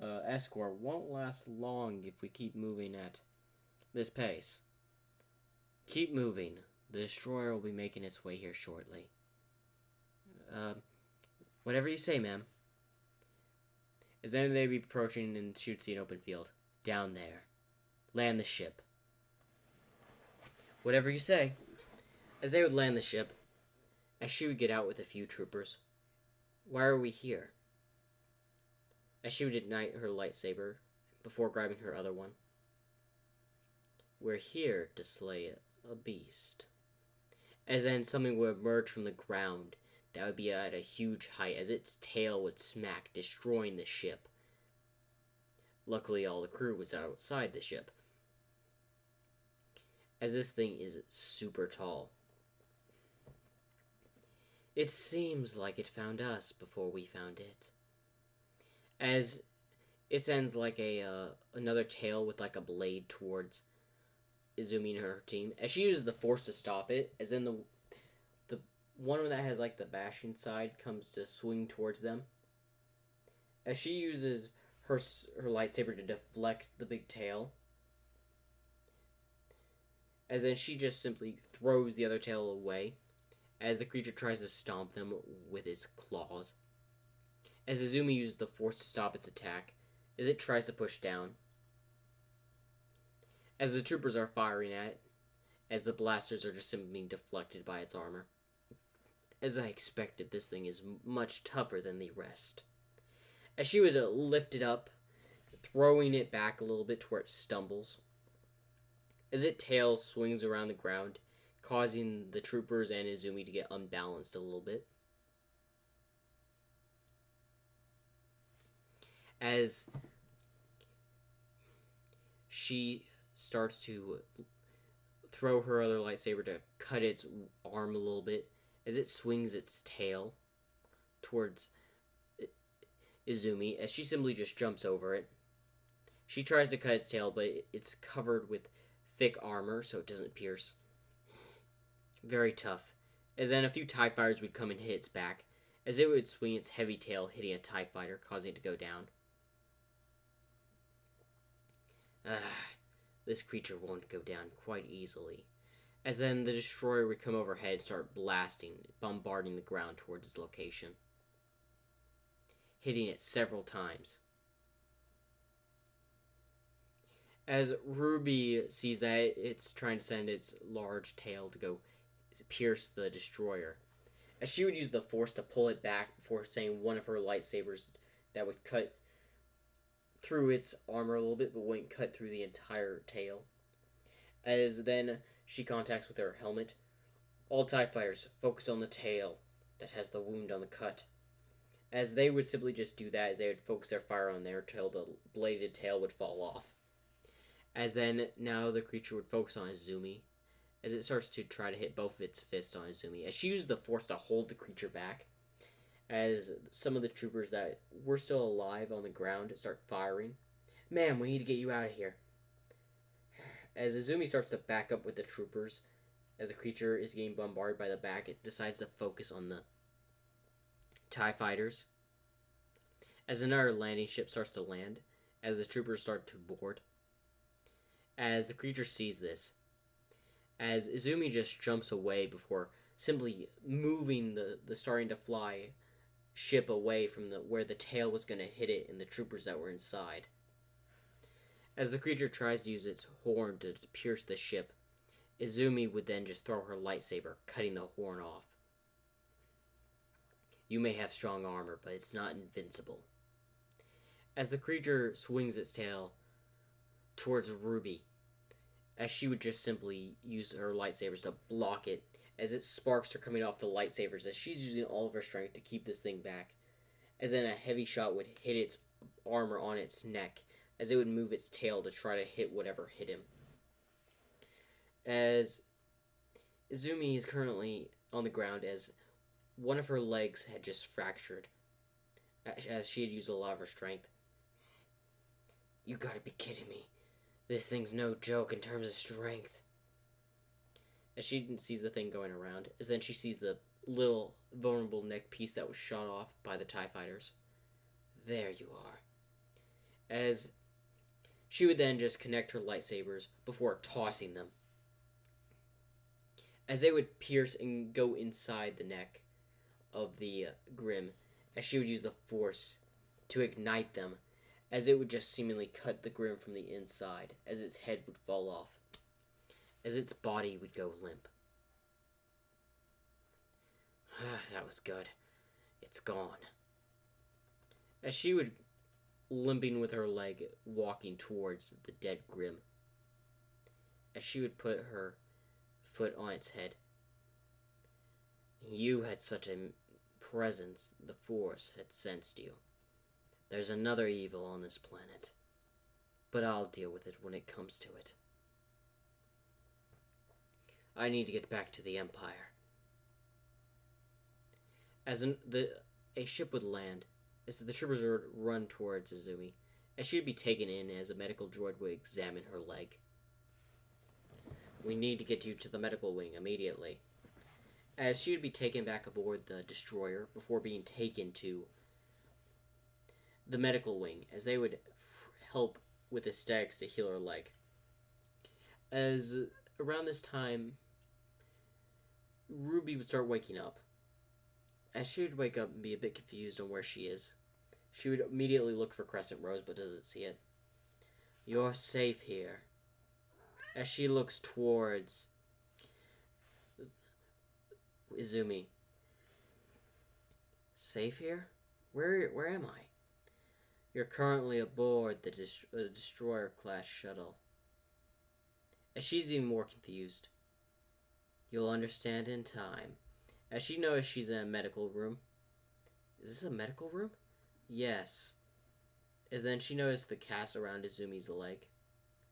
escort won't last long if we keep moving at this pace. Keep moving. The destroyer will be making its way here shortly. Whatever you say, ma'am. As then they be approaching and should see an open field. Down there. Land the ship. Whatever you say. As they would land the ship, as she would get out with a few troopers. Why are we here? As she would ignite her lightsaber before grabbing her other one. We're here to slay a beast. As then something would emerge from the ground that would be at a huge height as its tail would smack, destroying the ship. Luckily, all the crew was outside the ship. As this thing is super tall. It seems like it found us before we found it. As it sends like another tail with like a blade towards Izumi and her team. As she uses the force to stop it, as then the one that has like the bashing side comes to swing towards them. As she uses her lightsaber to deflect the big tail. As then she just simply throws the other tail away. As the creature tries to stomp them with its claws. As Izumi uses the force to stop its attack. As it tries to push down. As the troopers are firing at it. As the blasters are just simply being deflected by its armor. As I expected, this thing is much tougher than the rest. As she would lift it up, throwing it back a little bit to where it stumbles. As its tail swings around the ground, causing the troopers and Izumi to get unbalanced a little bit. As she starts to throw her other lightsaber to cut its arm a little bit, as it swings its tail towards Izumi, as she simply just jumps over it. She tries to cut its tail, but it's covered with thick armor, so it doesn't pierce. Very tough. As then a few TIE fighters would come and hit its back, as it would swing its heavy tail, hitting a TIE fighter, causing it to go down. This creature won't go down quite easily. As then the destroyer would come overhead and start blasting, bombarding the ground towards its location. Hitting it several times. As Ruby sees that it's trying to send its large tail to go pierce the destroyer. As she would use the force to pull it back before saying one of her lightsabers that would cut through its armor a little bit but wouldn't cut through the entire tail. As then she contacts with her helmet. All TIE fighters focus on the tail that has the wound on the cut. As they would simply just do that, as they would focus their fire on there till the bladed tail would fall off. As then now the creature would focus on Izumi, as it starts to try to hit both of its fists on Izumi, as she used the force to hold the creature back. As some of the troopers that were still alive on the ground start firing. Ma'am, we need to get you out of here. As Izumi starts to back up with the troopers, as the creature is getting bombarded by the back, it decides to focus on the TIE fighters. As another landing ship starts to land, as the troopers start to board. As the creature sees this, as Izumi just jumps away before simply moving the starting to fly ship away from where the tail was going to hit it and the troopers that were inside. As the creature tries to use its horn to pierce the ship, Izumi would then just throw her lightsaber, cutting the horn off. You may have strong armor, but it's not invincible. As the creature swings its tail towards Ruby, as she would just simply use her lightsabers to block it, as its sparks are coming off the lightsabers, as she's using all of her strength to keep this thing back. As then a heavy shot would hit its armor on its neck, as it would move its tail to try to hit whatever hit him. As Izumi is currently on the ground, as one of her legs had just fractured, as she had used a lot of her strength. You gotta be kidding me. This thing's no joke in terms of strength. As she sees the thing going around, as then she sees the little vulnerable neck piece that was shot off by the TIE fighters. There you are. As she would then just connect her lightsabers before tossing them. As they would pierce and go inside the neck of the Grim, as she would use the Force to ignite them, as it would just seemingly cut the Grim from the inside, as its head would fall off, as its body would go limp. That was good. It's gone. As she would, limping with her leg, walking towards the dead Grim, as she would put her foot on its head. You had such a presence, the Force had sensed you. There's another evil on this planet, but I'll deal with it when it comes to it. I need to get back to the Empire. As a ship would land, as the troopers would run towards Izumi, as she would be taken in as a medical droid would examine her leg. We need to get you to the medical wing immediately. As she would be taken back aboard the destroyer before being taken to the medical wing, as they would help with aesthetics to heal her leg. As around this time, Ruby would start waking up. As she would wake up and be a bit confused on where she is, she would immediately look for Crescent Rose but doesn't see it. You're safe here. As she looks towards Izumi. Safe here? Where am I? You're currently aboard the Destroyer-class shuttle. As she's even more confused. You'll understand in time. As she knows she's in a medical room. Is this a medical room? Yes. As then she noticed the cast around Izumi's leg.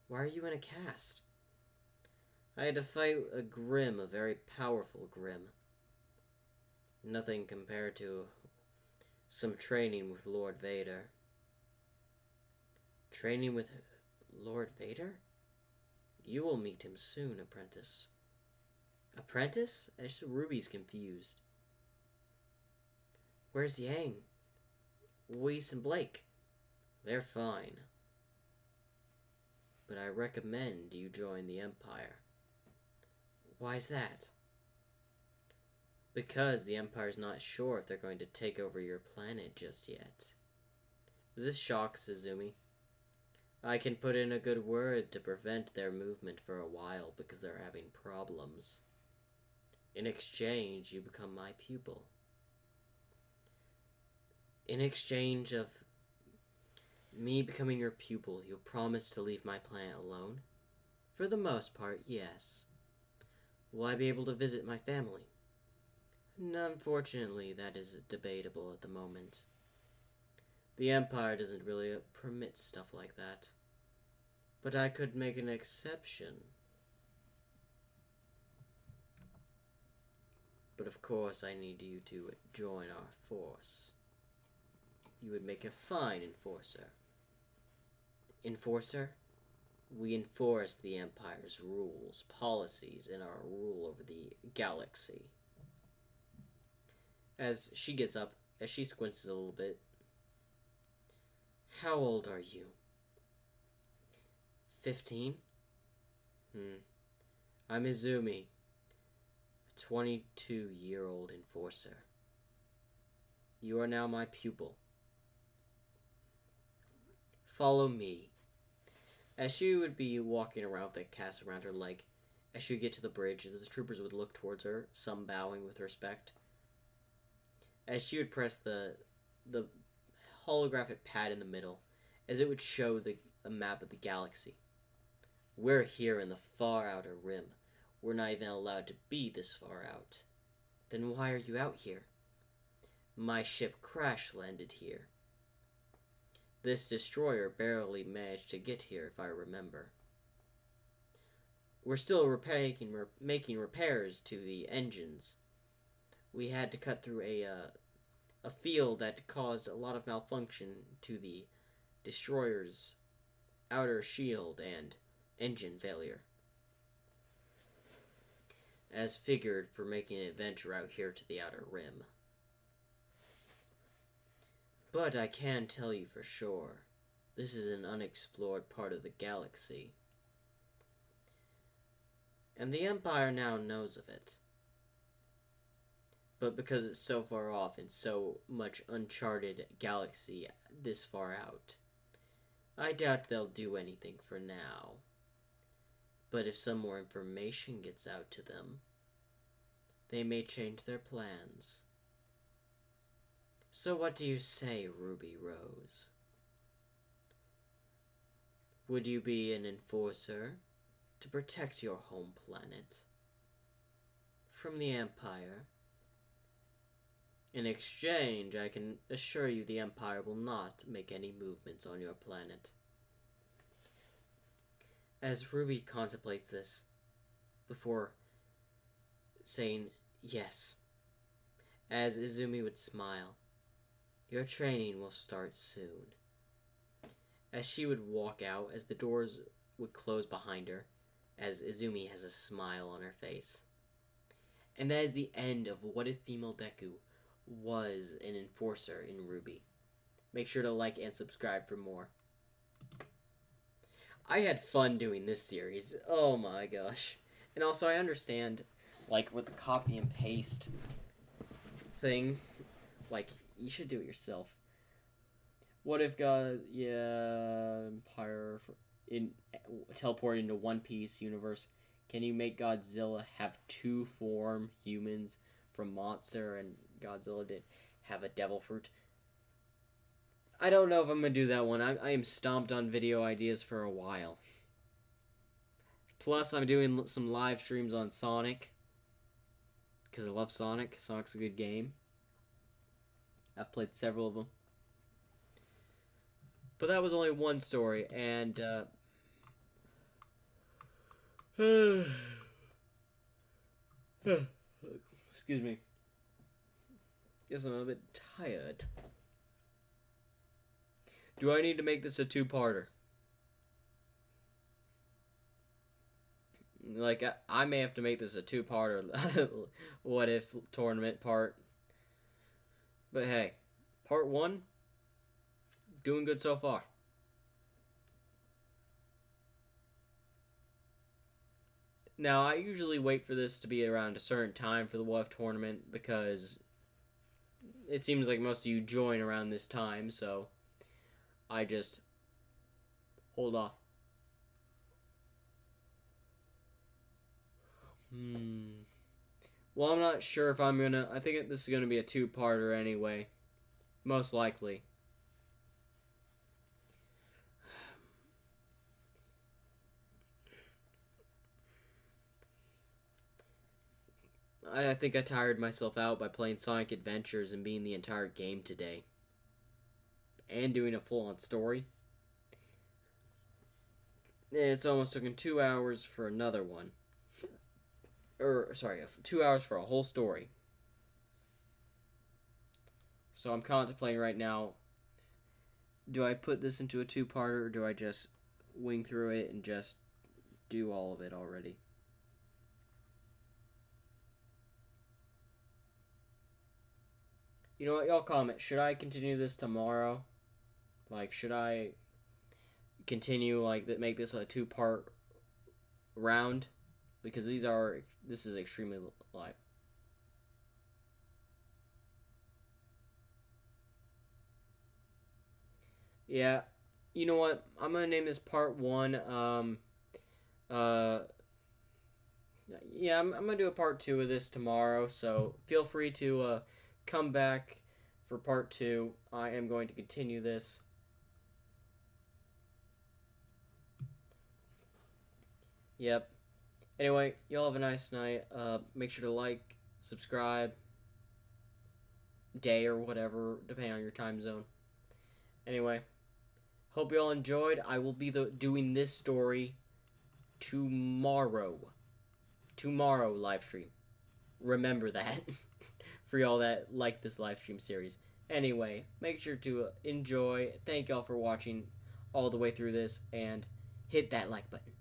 Why are you in a cast? I had to fight a Grim, a very powerful Grim. Nothing compared to some training with Lord Vader. Training with Lord Vader? You will meet him soon, apprentice. Apprentice? As Ruby's confused. Where's Yang? Weiss and Blake? They're fine. But I recommend you join the Empire. Why's that? Because the Empire's not sure if they're going to take over your planet just yet. This shocks Izumi. I can put in a good word to prevent their movement for a while because they're having problems. In exchange, you become my pupil. In exchange of me becoming your pupil, you'll promise to leave my planet alone? For the most part, yes. Will I be able to visit my family? Unfortunately, that is debatable at the moment. The Empire doesn't really permit stuff like that. But I could make an exception. But of course, I need you to join our force. You would make a fine enforcer. Enforcer? We enforce the Empire's rules, policies, and our rule over the galaxy. As she gets up, as she squints a little bit. How old are you? 15? I'm Izumi, a 22-year-old enforcer. You are now my pupil. Follow me. As she would be walking around with a cast around her leg, as she would get to the bridge, as the troopers would look towards her, some bowing with respect. as she would press the holographic pad in the middle, as it would show a map of the galaxy. We're here in the far outer rim. We're not even allowed to be this far out. Then why are you out here? My ship crash landed here. This destroyer barely managed to get here, if I remember. We're still making repairs to the engines. We had to cut through a field that caused a lot of malfunction to the destroyer's outer shield and engine failure. As figured for making an adventure out here to the outer rim. But I can tell you for sure, this is an unexplored part of the galaxy. And the Empire now knows of it. But because it's so far off in so much uncharted galaxy this far out, I doubt they'll do anything for now. But if some more information gets out to them, they may change their plans. So what do you say, Ruby Rose? Would you be an enforcer to protect your home planet from the Empire? In exchange, I can assure you the Empire will not make any movements on your planet. As Ruby contemplates this, before saying yes, as Izumi would smile, your training will start soon. As she would walk out, as the doors would close behind her, as Izumi has a smile on her face. And that is the end of What If Female Deku was an enforcer in Ruby. Make sure to like and subscribe for more. I had fun doing this series. Oh my gosh. And also I understand, like, with the copy and paste thing, like, you should do it yourself. What if Empire teleport into One Piece universe? Can you make Godzilla have two form humans from Monster, and Godzilla did have a devil fruit? I don't know if I'm gonna do that one. I am stomped on video ideas for a while. Plus, I'm doing some live streams on Sonic, because I love Sonic. Sonic's a good game. I've played several of them. But that was only one story, and excuse me. Guess I'm a bit tired. Do I need to make this a two-parter? Like, I may have to make this a two-parter. What if tournament part? But hey, part one, doing good so far. Now, I usually wait for this to be around a certain time for the What If tournament, because it seems like most of you join around this time, so I just hold off. Well, I'm not sure if I'm gonna... I think this is gonna be a two-parter anyway. Most likely. I think I tired myself out by playing Sonic Adventures and being the entire game today. And doing a full-on story. And it's almost taken 2 hours for another one. 2 hours for a whole story. So I'm contemplating right now, do I put this into a two-parter, or do I just wing through it and just do all of it already? You know what, y'all comment, should I continue this tomorrow? Like, should I continue, like, make this a two-part round? Because this is extremely live. Yeah, you know what, I'm gonna name this part one. Yeah, I'm gonna do a part two of this tomorrow, so feel free to come back for part 2. I am going to continue this. Yep. Anyway, y'all have a nice night. Make sure to like, subscribe, day or whatever, depending on your time zone. Anyway, hope y'all enjoyed. I will be doing this story tomorrow. Tomorrow live stream. Remember that. For y'all that like this live stream series. Anyway, make sure to enjoy. Thank y'all for watching all the way through this, and hit that like button.